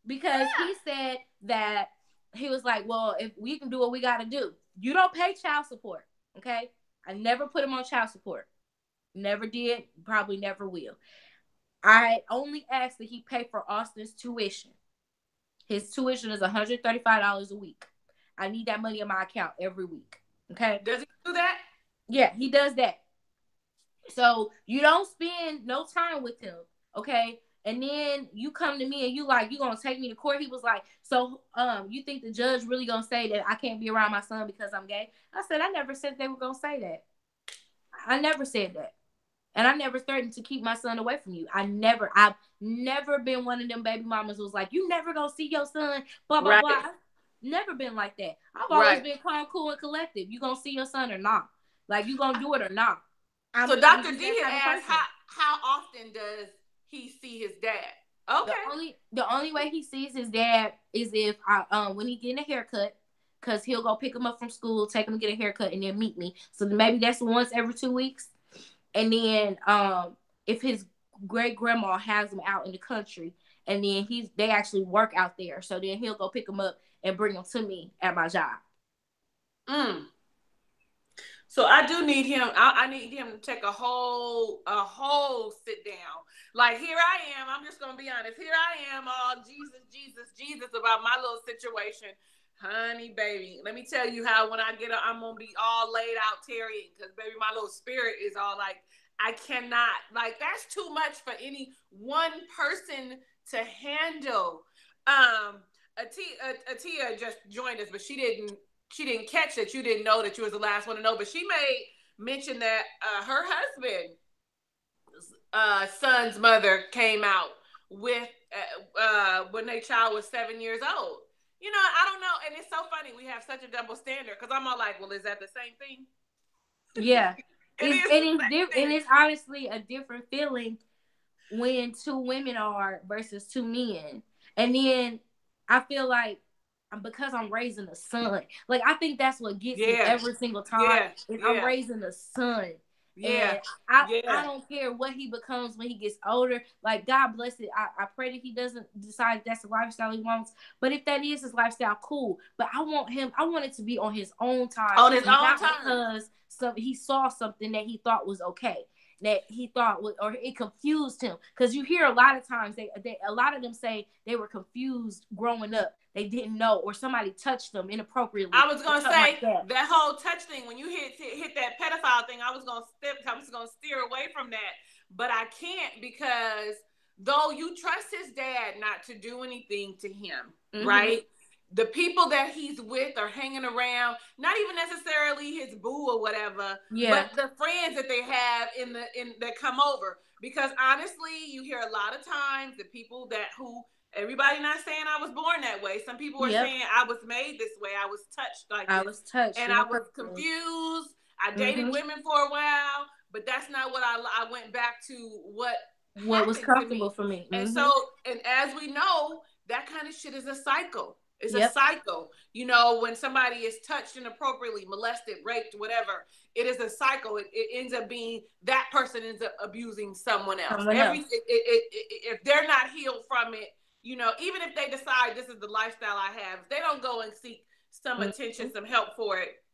because he said that he was like, well, if we can do what we got to do, you don't pay child support, okay? I never put him on child support. Never did. Probably never will. I only asked that he pay for Austin's tuition. His tuition is $135 a week. I need that money in my account every week. Okay. Does he do that? Yeah, he does that. So you don't spend no time with him. Okay. And then you come to me and you like, you gonna take me to court? He was like, so you think the judge really gonna say that I can't be around my son because I'm gay? I said, I never said they were gonna say that. I never said that. And I never threatened to keep my son away from you. I've never been one of them baby mamas who was like, you never gonna see your son, blah, blah, blah. I've never been like that. I've always been calm, cool, and collective. You gonna see your son or not? Like, you gonna do it or not? So Dr. D asked, how often does he see his dad? Okay. The only way he sees his dad is if when he getting a haircut, because he'll go pick him up from school, take him to get a haircut, and then meet me. So maybe that's once every 2 weeks. And then if his great grandma has him out in the country, and then they actually work out there, so then he'll go pick him up and bring him to me at my job. So I do need him. I need him to take a whole sit down. Like, here I am. I'm just gonna be honest. Here I am, all Jesus about my little situation. Honey, baby, let me tell you how when I get up, I'm going to be all laid out, Terry, because, baby, my little spirit is all like, I cannot. Like, that's too much for any one person to handle. Atia just joined us, but she didn't catch that. You didn't know that you was the last one to know, but she made mention that her husband son's mother came out with when their child was 7 years old. You know, I don't know, and it's so funny we have such a double standard, because I'm all like, well, is that the same thing? Yeah. It's honestly a different feeling when two women are versus two men. And then I feel like because I'm raising a son, like I think that's what gets me every single time. I'm raising a son. And I don't care what he becomes when he gets older. Like, God bless it. I pray that he doesn't decide that's the lifestyle he wants. But if that is his lifestyle, cool. But I want it to be on his own time. On his own time. Because he saw something that he thought was okay, that he thought was, or it confused him. Because you hear a lot of times a lot of them say they were confused growing up. They didn't know, or somebody touched them inappropriately. I was gonna say that whole touch thing. When you hit that pedophile thing, I was gonna steer away from that, but I can't, because though you trust his dad not to do anything to him, right? The people that he's with are hanging around, not even necessarily his boo or whatever, but the friends that they have that come over. Because honestly, you hear a lot of times the people everybody not saying I was born that way. Some people are saying I was made this way. I was touched like this. I was touched. And I was confused. I dated women for a while, but that's not what I went back to what was comfortable for me. And so, and as we know, that kind of shit is a cycle. It's a cycle. You know, when somebody is touched inappropriately, molested, raped, whatever, it is a cycle. It ends up being that person ends up abusing someone else. If they're not healed from it, you know, even if they decide this is the lifestyle I have, if they don't go and seek some attention, some help for it,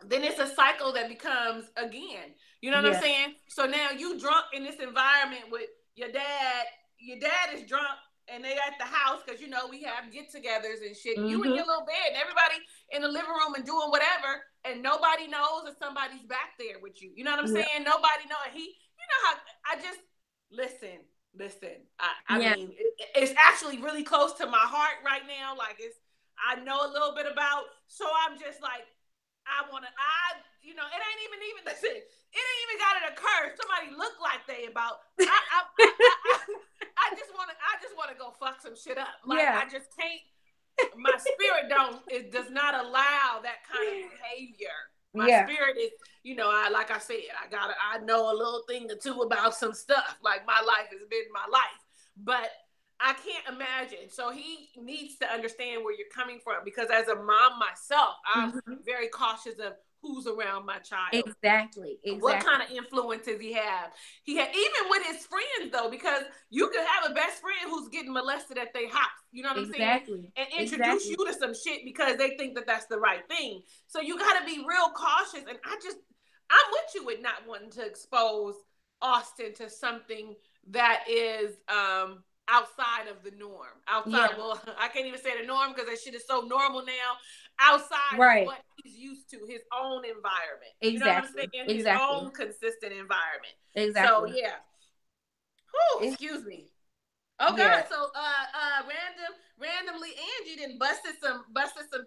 then it's a cycle that becomes again. You know what I'm saying? So now you drunk in this environment with your dad. Your dad is drunk, and they at the house because, you know, we have get-togethers and shit. You in your little bed, and everybody in the living room and doing whatever, and nobody knows that somebody's back there with you. You know what I'm saying? Nobody knows. You know how I just listen. I mean, it's actually really close to my heart right now. Like, I know a little bit about, so I'm just like, you know, it ain't even listen. It ain't even got it occur. Somebody look like they about. I just want to go fuck some shit up. Like, I just can't. My spirit does not allow that kind of behavior. My spirit is, you know, like I said, I know a little thing or two about some stuff. Like, my life has been my life, but I can't imagine. So he needs to understand where you're coming from, because as a mom myself, I'm very cautious of who's around my child. Exactly. What kind of influences he have. Even with his friends, though, because you could have a best friend who's getting molested at their house. You know what I'm saying? And introduce you to some shit because they think that that's the right thing. So you got to be real cautious. And I'm with you with not wanting to expose Austin to something that is outside of the norm. Well, I can't even say the norm because that shit is so normal now. Outside of what he's used to, his own environment. You know what I'm saying? His own consistent environment. So yeah. Whew, excuse me. Oh God. So randomly Angie then busted some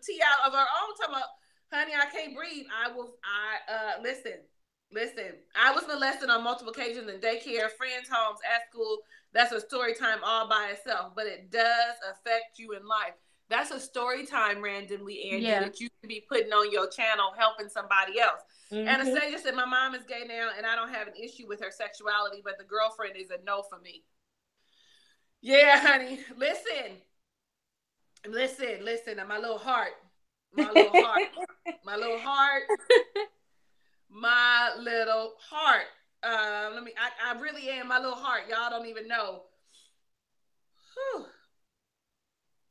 tea out of her own, talking about, honey, I can't breathe. Listen, I was molested on multiple occasions in daycare, friends' homes, at school. That's a story time all by itself, but it does affect you in life. That's a story time, randomly, Angie, that you can be putting on your channel, helping somebody else. Anastasia said, my mom is gay now, and I don't have an issue with her sexuality, but the girlfriend is a no for me. Yeah, honey. Listen. My little heart. My little heart. I really am my little heart. Y'all don't even know. Whew.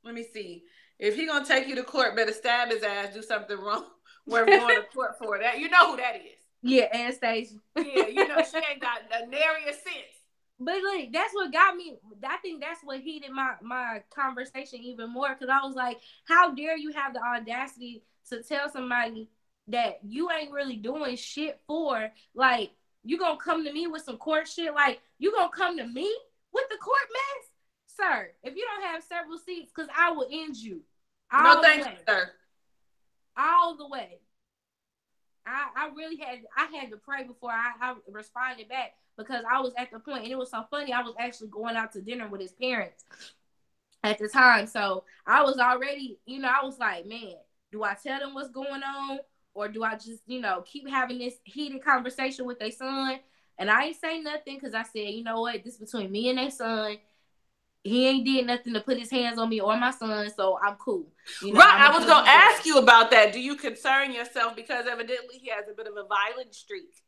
Let me see. If he gonna take you to court, better stab his ass, do something wrong. We're going to court for that. You know who that is. Yeah, Anastasia. Yeah, you know she ain't got a nary a sense. But like, that's what got me. I think that's what heated my conversation even more, because I was like, how dare you have the audacity to tell somebody that you ain't really doing shit for? Like, You gonna come to me with some court shit? Like, you gonna come to me with the court mess? Sir, if you don't have several seats, because I will end you. No, thank you, sir. All the way. I really had to pray before I responded back, because I was at the point, and it was so funny. I was actually going out to dinner with his parents at the time. So I was already, I was like, man, do I tell them what's going on? Or do I just, keep having this heated conversation with their son? And I ain't say nothing, because I said, you know what? This is between me and their son. He ain't did nothing to put his hands on me or my son, so I'm cool. Right. I was going to ask you about that. Do you concern yourself, because evidently he has a bit of a violent streak,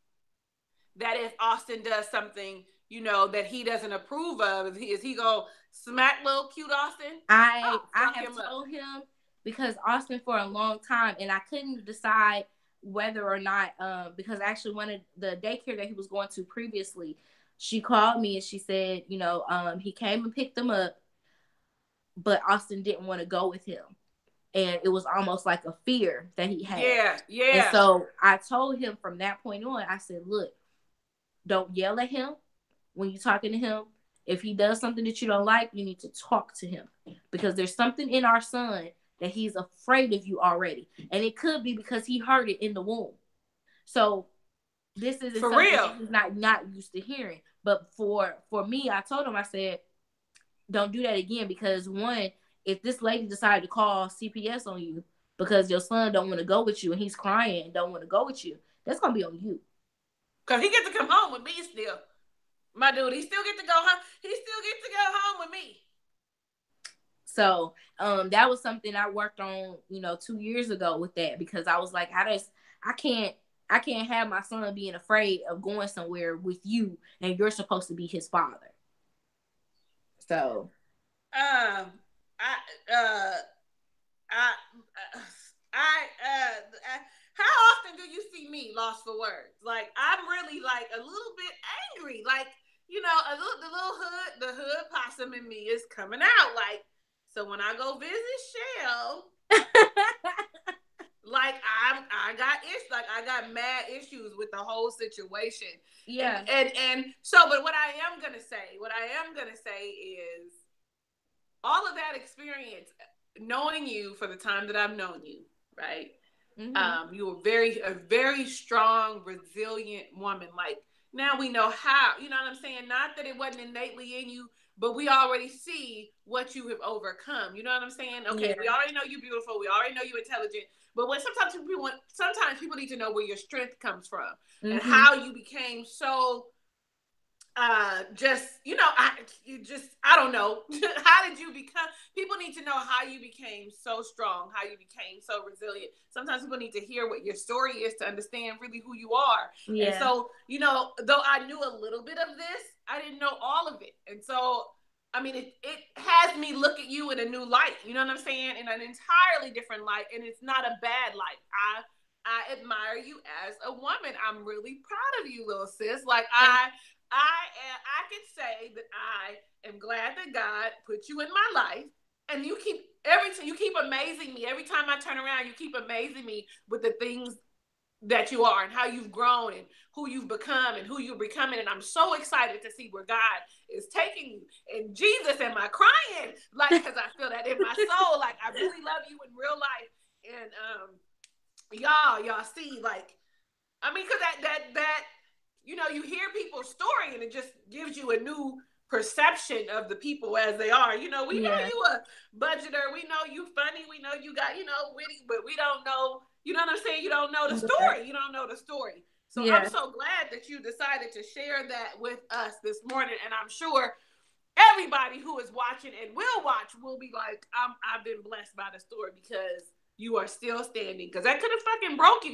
that if Austin does something, that he doesn't approve of, is he going to smack little cute Austin? I have told him, because Austin for a long time, and I couldn't decide whether or not, because actually one of the daycare that he was going to previously, she called me and she said, he came and picked him up, but Austin didn't want to go with him. And it was almost like a fear that he had. Yeah. And so I told him from that point on, I said, look, don't yell at him when you're talking to him. If he does something that you don't like, you need to talk to him, because there's something in our son that he's afraid of you already. And it could be because he heard it in the womb. So this is something that he's not used to hearing. But for me, I told him, I said, don't do that again, because one, if this lady decided to call CPS on you because your son don't want to go with you and he's crying and don't want to go with you, that's going to be on you. Because he gets to come home with me still. My dude, he still gets to go home. He still gets to go home with me. So that was something I worked on, 2 years ago with that, because I was like, I can't have my son being afraid of going somewhere with you, and you're supposed to be his father. So, how often do you see me lost for words? Like, I'm really like a little bit angry. Like, the hood possum in me is coming out. Like, so when I go visit Shell, like I got mad issues with the whole situation. Yeah. And so, but what I am gonna say is, all of that experience, knowing you for the time that I've known you, right? Mm-hmm. You were a very strong, resilient woman. Like, now we know how, you know what I'm saying? Not that it wasn't innately in you, but we already see what you have overcome. You know what I'm saying? Okay, yeah. We already know you're beautiful. We already know you're intelligent. But sometimes people need to know where your strength comes from, mm-hmm. and how you became so, I don't know. How did you become? People need to know how you became so strong, how you became so resilient. Sometimes people need to hear what your story is to understand really who you are. Yeah. And so, though I knew a little bit of this, I didn't know all of it. And so, I mean, it has me look at you in a new light. You know what I'm saying? In an entirely different light. And it's not a bad light. I admire you as a woman. I'm really proud of you, little sis. Like, I can say that I am glad that God put you in my life, and you keep amazing me. Every time I turn around, you keep amazing me with the things that you are and how you've grown and who you've become and who you're becoming. And I'm so excited to see where God is taking you. And Jesus, am I crying? Like, because I feel that in my soul. Like, I really love you in real life. And y'all see, like, I mean, because that you hear people's story and it just gives you a new perception of the people as they are. We know you a budgeter. We know you funny. We know you got, witty, but we don't know, you know what I'm saying? You don't know the story. You don't know the story. So yeah. I'm so glad that you decided to share that with us this morning. And I'm sure everybody who is watching and will watch will be like, I've been blessed by the story, because you are still standing. Because that could have fucking broke you.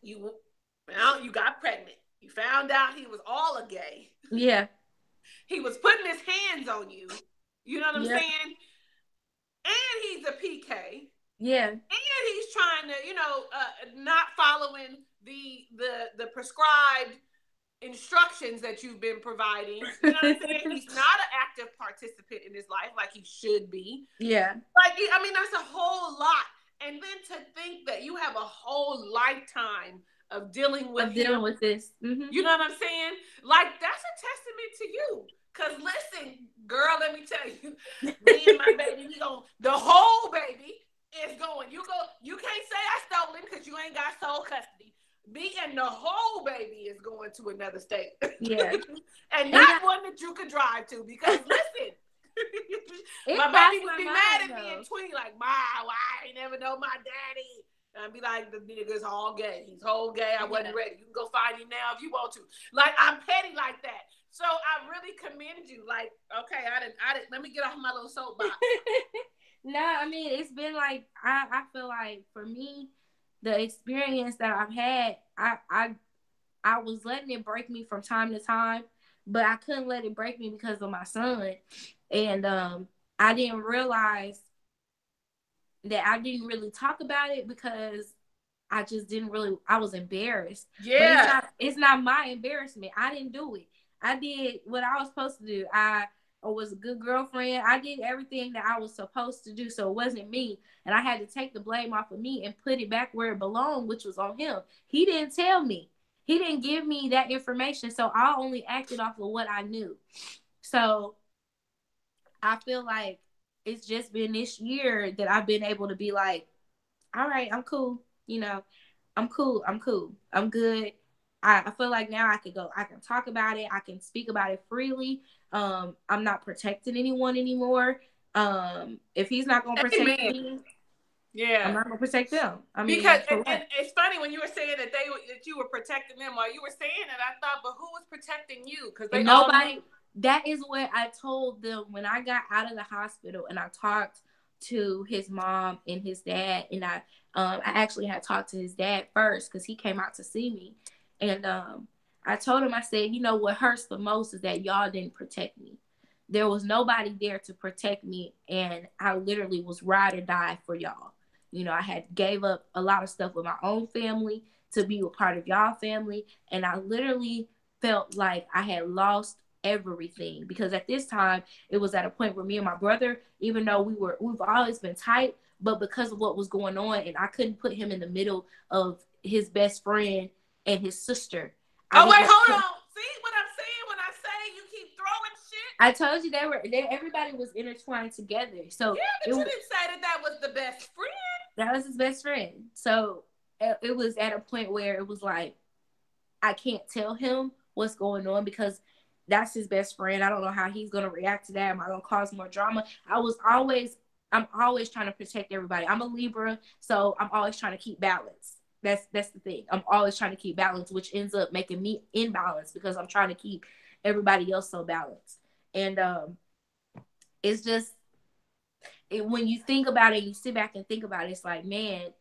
You got pregnant. You found out he was all a gay. Yeah. He was putting his hands on you. You know what I'm saying? And he's a PK. Yeah. And he's trying to, not following the prescribed instructions that you've been providing. You know what I'm saying? He's not an active participant in his life like he should be. Yeah. Like, I mean, that's a whole lot. And then to think that you have a whole lifetime of dealing with of dealing him. with this. You know what I'm saying? Like, that's a testament to you. Cause listen, girl, let me tell you, me and my baby, the whole baby is going. You can't say I stole him because you ain't got sole custody. Me and the whole baby is going to another state. Yeah. And not one that you could drive to, because listen, my baby would be mad at me and tweet like, "Ma, why I ain't never know my daddy?" And I'd be like, "The nigga's all gay. He's whole gay. I wasn't ready. You can go find him now if you want to." Like, I'm petty like that. So I really commend you. Like, okay, I didn't. Let me get off my little soapbox. No, I mean, it's been like, I feel like for me, the experience that I've had, I was letting it break me from time to time, but I couldn't let it break me because of my son. And I didn't realize that I didn't really talk about it because I just didn't really, I was embarrassed. Yeah. But it's not my embarrassment. I didn't do it. I did what I was supposed to do. I was a good girlfriend. I did everything that I was supposed to do. So it wasn't me. And I had to take the blame off of me and put it back where it belonged, which was on him. He didn't tell me. He didn't give me that information. So I only acted off of what I knew. So I feel like it's just been this year that I've been able to be like, all right, I'm cool. You know, I'm cool. I'm good. I feel like now I can talk about it. I can speak about it freely. I'm not protecting anyone anymore. If he's not gonna protect me, I'm not gonna protect them. I mean, because and it's funny when you were saying that you were protecting them. While you were saying it, I thought, but who was protecting you? Because nobody. That is what I told them when I got out of the hospital, and I talked to his mom and his dad, and I actually had talked to his dad first because he came out to see me. And I told him, I said, you know, what hurts the most is that y'all didn't protect me. There was nobody there to protect me, and I literally was ride or die for y'all. You know, I had gave up a lot of stuff with my own family to be a part of y'all family, and I literally felt like I had lost everything, because at this time it was at a point where me and my brother, even though we've always been tight, but because of what was going on, and I couldn't put him in the middle of his best friend and his sister. Hold on. See what I'm saying when I say you keep throwing shit? I told you everybody was intertwined together. So yeah, but you didn't say that was the best friend. That was his best friend. So it was at a point where it was like, I can't tell him what's going on because that's his best friend. I don't know how he's gonna react to that. Am I gonna cause more drama? I'm always trying to protect everybody. I'm a Libra, so I'm always trying to keep balance. That's the thing. I'm always trying to keep balance, which ends up making me imbalanced because I'm trying to keep everybody else so balanced. And it's just when you think about it, you sit back and think about it, it's like, man,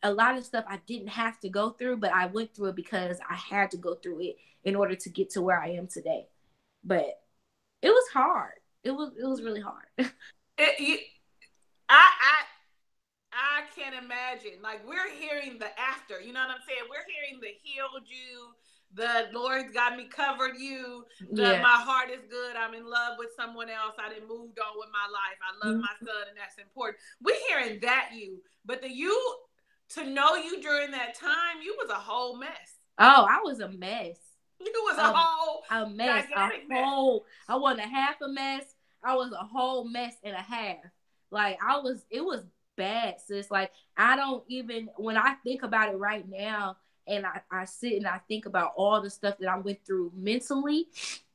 a lot of stuff I didn't have to go through, but I went through it because I had to go through it in order to get to where I am today. But it was hard. It was really hard. I can't imagine. Like, we're hearing the after. You know what I'm saying? We're hearing the healed you, the Lord's got me covered you, my heart is good, I'm in love with someone else, I done moved on with my life, I love my son, and that's important. We're hearing that you. But to know you during that time, you was a whole mess. Oh, I was a mess. You was a mess. I wasn't a half a mess. I was a whole mess and a half. Like, it was bad, sis. Like, I don't even, when I think about it right now, and I sit and I think about all the stuff that I went through mentally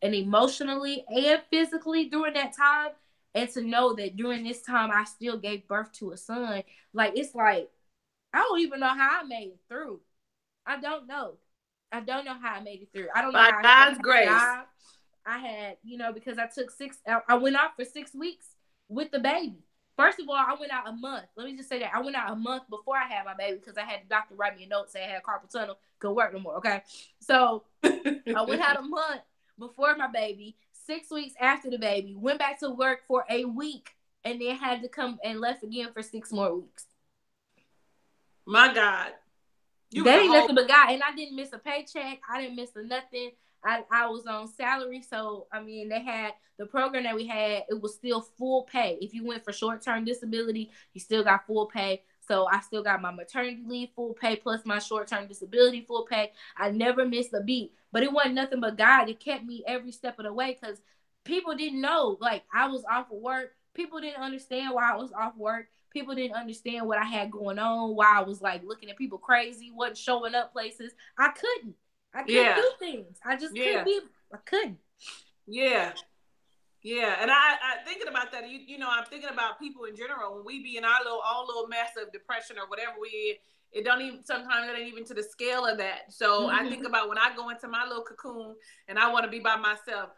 and emotionally and physically during that time, and to know that during this time I still gave birth to a son, like, it's like, I don't even know how I made it through. I don't know how I made it through. I don't know how God's grace. I had, because I went out for 6 weeks with the baby. First of all, I went out a month. Let me just say that. I went out a month before I had my baby because I had the doctor write me a note saying I had carpal tunnel, couldn't work no more, okay? So I went out a month before my baby, 6 weeks after the baby, went back to work for a week, and then had to come and left again for 6 more weeks. My God. That ain't nothing but God. And I didn't miss a paycheck. I didn't miss nothing. I was on salary. So, I mean, they had the program that we had. It was still full pay. If you went for short-term disability, you still got full pay. So I still got my maternity leave full pay plus my short-term disability full pay. I never missed a beat. But it wasn't nothing but God that kept me every step of the way, because people didn't know. Like, I was off of work. People didn't understand why I was off work. People didn't understand what I had going on, why I was like looking at people crazy, wasn't showing up places. I couldn't do things. I just couldn't be. I couldn't. Yeah. Yeah, and I thinking about that. You know, I'm thinking about people in general. When we be in our own little mess of depression or whatever it don't even, sometimes it ain't even to the scale of that. So I think about when I go into my little cocoon and I want to be by myself.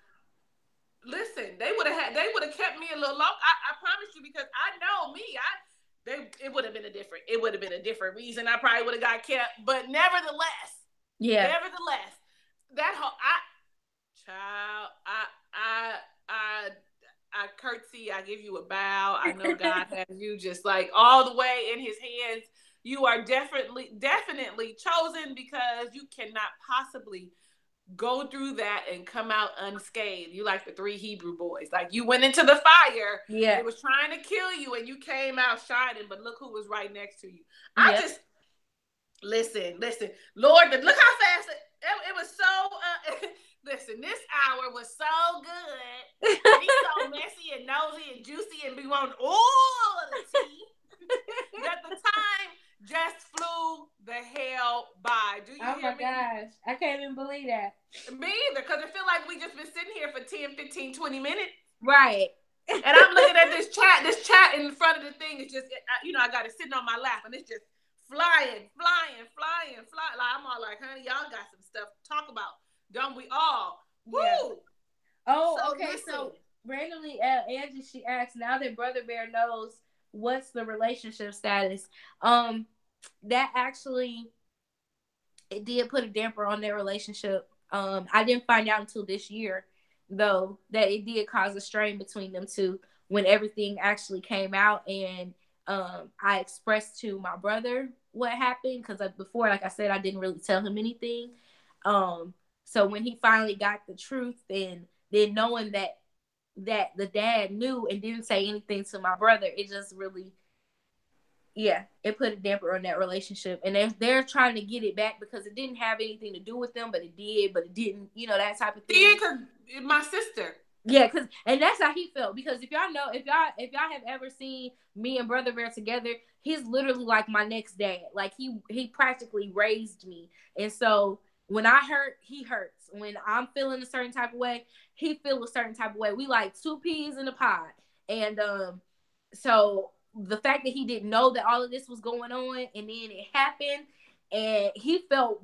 Listen, they would have kept me a little long. I promise you, because I know me. It would have been a different reason. I probably would have got kept, but nevertheless, that whole child, I curtsy, I give you a bow. I know God has you just like all the way in his hands. You are definitely chosen, because you cannot possibly go through that and come out unscathed. You like the 3 Hebrew boys. Like, you went into the fire. Yeah. It was trying to kill you and you came out shining, but look who was right next to you. I just listen. Lord, look how fast it was so listen, this hour was so good. And he's so messy and nosy and juicy and we want all of the tea. That the time just flew the hell by. Do you hear me? Oh my gosh. I can't even believe that. Me either, because it feel like we just been sitting here for 10, 15, 20 minutes. Right. And I'm looking at this chat in front of the thing. It's just, you know, I got it sitting on my lap and it's just flying. Like, I'm all like, honey, y'all got some stuff to talk about. Don't we all? Yeah. Woo! Oh, so okay. Listen. So randomly, Angie, she asked, now that Brother Bear knows what's the relationship status, that actually, it did put a damper on their relationship. I didn't find out until this year, though, that it did cause a strain between them two when everything actually came out. And I expressed to my brother what happened, because before, like I said, I didn't really tell him anything. So when he finally got the truth, and then knowing that the dad knew and didn't say anything to my brother, it just really, it put a damper on that relationship. And they're trying to get it back, because it didn't have anything to do with them, but it did, but it didn't, you know, that type of thing. Yeah, because my sister. Yeah, and that's how he felt, because if y'all know, if y'all have ever seen me and Brother Bear together, he's literally like my next dad. Like, he practically raised me. And so when I hurt, he hurts. When I'm feeling a certain type of way, he feels a certain type of way. We like 2 peas in a pod. And so the fact that he didn't know that all of this was going on, and then it happened, and he felt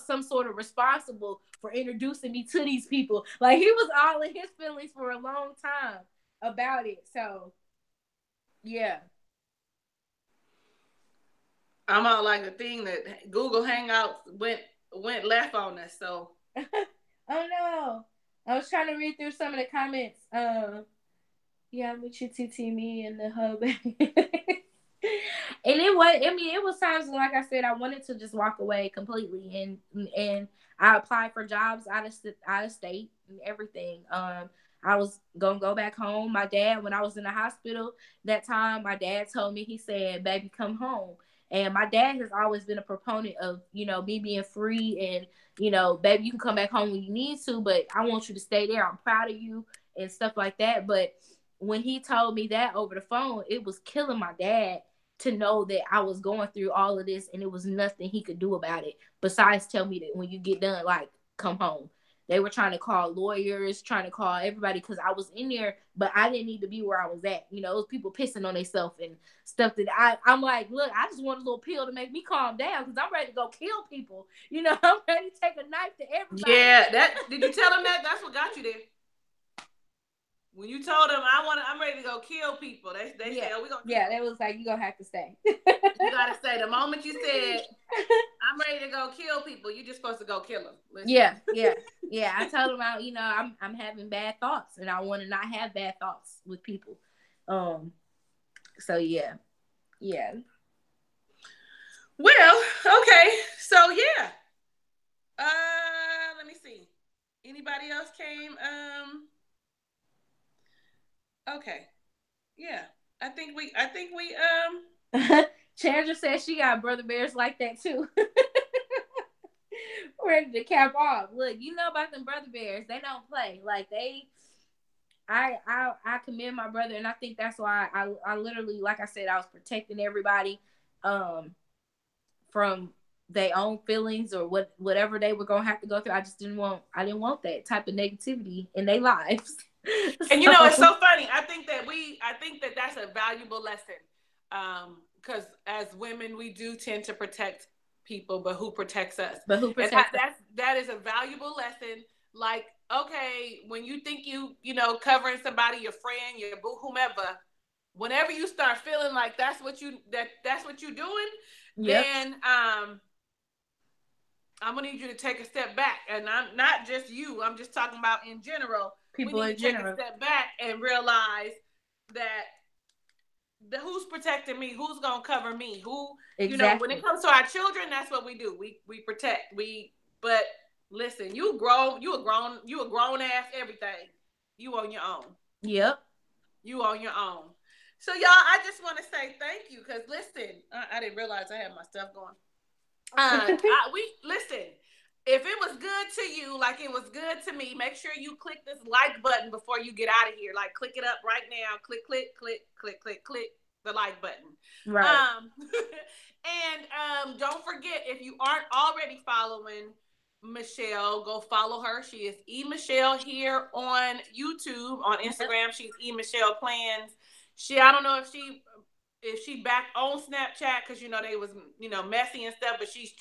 some sort of responsible for introducing me to these people. Like, he was all in his feelings for a long time about it. So, yeah. I'm all like the thing that Google Hangouts went left on us. So. Oh no! I was trying to read through some of the comments. Yeah, but you TT me in the hub. And it was times when, like I said, I wanted to just walk away completely, and I applied for jobs out of state and everything. I was gonna go back home. My dad, when I was in the hospital that time, my dad told me, he said, "Baby, come home." And my dad has always been a proponent of, you know, me being free, and, you know, baby, you can come back home when you need to, but I want you to stay there. I'm proud of you and stuff like that. But when he told me that over the phone, it was killing my dad to know that I was going through all of this, and it was nothing he could do about it besides tell me that when you get done, like, come home. They were trying to call lawyers, trying to call everybody, because I was in there, but I didn't need to be where I was at. You know, it was people pissing on themselves and stuff that I'm like, look, I just want a little pill to make me calm down, because I'm ready to go kill people. You know, I'm ready to take a knife to everybody. Yeah, did you tell them that? That's what got you there. When you told them I'm ready to go kill people, they said, "Oh, we gonna." Yeah, they was like, "You gonna have to stay." You gotta stay. The moment you said, "I'm ready to go kill people," you just supposed to go kill them. Listen. Yeah. I told them, I'm having bad thoughts, and I want to not have bad thoughts with people. So yeah. Well, okay. So yeah. Let me see. Anybody else came? Okay. Yeah. I think we Chandra says she got brother bears like that too. Ready to cap off. Look, you know about them brother bears. They don't play. Like I commend my brother, and I think that's why I literally, like I said, I was protecting everybody from their own feelings or whatever they were gonna have to go through. I didn't want that type of negativity in their lives. And you know, it's so funny. I think that that's a valuable lesson. Because as women, we do tend to protect people, but who protects us? That is a valuable lesson. Like, okay, when you think you covering somebody, your friend, your boo, whomever, whenever you start feeling like that's what you're doing, yep. Then I'm gonna need you to take a step back. And I'm not just you, I'm just talking about in general. People we need to take a step back and realize that who's protecting me, who's gonna cover me, who exactly. When it comes to our children, that's what we do. We protect. But listen, you a grown ass everything. You on your own. Yep. You on your own. So y'all, I just want to say thank you, because listen, I didn't realize I had my stuff going. Listen. If it was good to you, like it was good to me, make sure you click this like button before you get out of here. Like, click it up right now. Click the like button. Right. And don't forget, if you aren't already following Michelle, go follow her. She is Michelle here on YouTube. On Instagram, she's Michelle Plans. I don't know if she back on Snapchat, because they was messy and stuff, but she's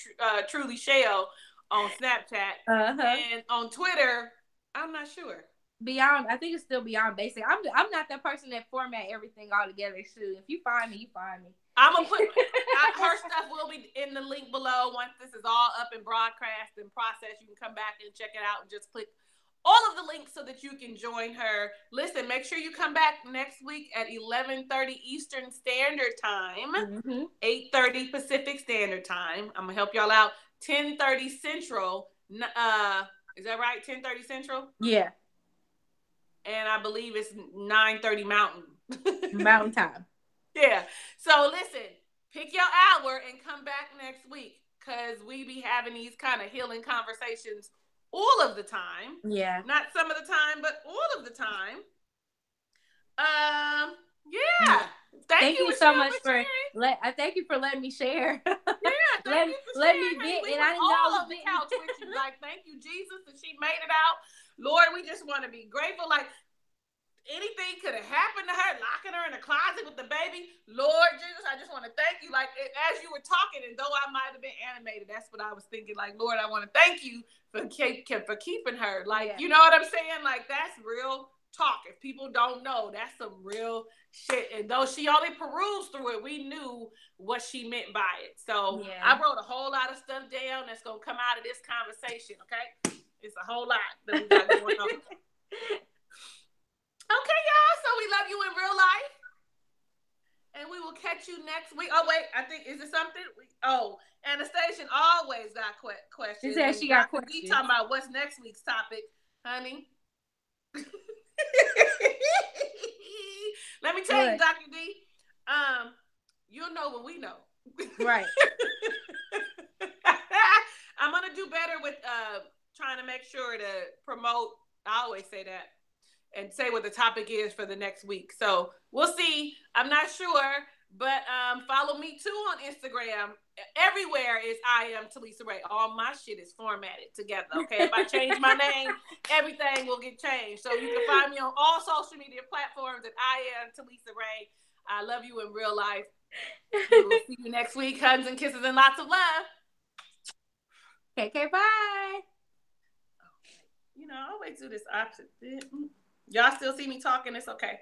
truly Shell on Snapchat. And on Twitter, I'm not sure. I think it's still Beyond Basic. I'm not that person that format everything all together. Too. If you find me, you find me. I'm gonna put her stuff will be in the link below once this is all up and broadcast and processed. You can come back and check it out and just click all of the links so that you can join her. Listen, make sure you come back next week at 11:30 Eastern Standard Time, 8:30 Pacific Standard Time. I'm gonna help y'all out. 10:30 Central. Is that right? 10:30 Central? Yeah. And I believe it's 9:30 Mountain. Mountain time. Yeah. So listen, pick your hour and come back next week, because we be having these kind of healing conversations all of the time. Yeah. Not some of the time, but all of the time. Yeah. Thank you so much for thank you for letting me share. Yeah, thank you for let sharing. me vent, We and I didn't all know on the couch with you. Like, thank you, Jesus, that she made it out. Lord, we just want to be grateful. Like, anything could have happened to her, locking her in a closet with the baby. Lord Jesus, I just want to thank you. Like, as you were talking, and though I might have been animated, that's what I was thinking. Like, Lord, I want to thank you for keeping her. Like, you know what I'm saying? Like, that's real talk. If people don't know, that's some real shit. And though she only perused through it, we knew what she meant by it. So I wrote a whole lot of stuff down that's gonna come out of this conversation. Okay, it's a whole lot that we got going on. Okay, y'all. So we love you in real life, and we will catch you next week. Oh wait, I think, is it something? Anastasia always got questions. She said she got questions. We talking about what's next week's topic, honey. Let me tell you, Dr. D, you'll know when we know. Right. I'm gonna do better with trying to make sure to promote. I always say that, and say what the topic is for the next week. So we'll see. I'm not sure, but follow me too on Instagram. Everywhere is I am Talisa Rae. All my shit is formatted together. Okay, if I change my name, everything will get changed. So you can find me on all social media platforms at I am Talisa Rae. I love you in real life. We'll see you next week. Hugs and kisses and lots of love. Okay, bye. I always do this opposite. Y'all still see me talking? It's okay.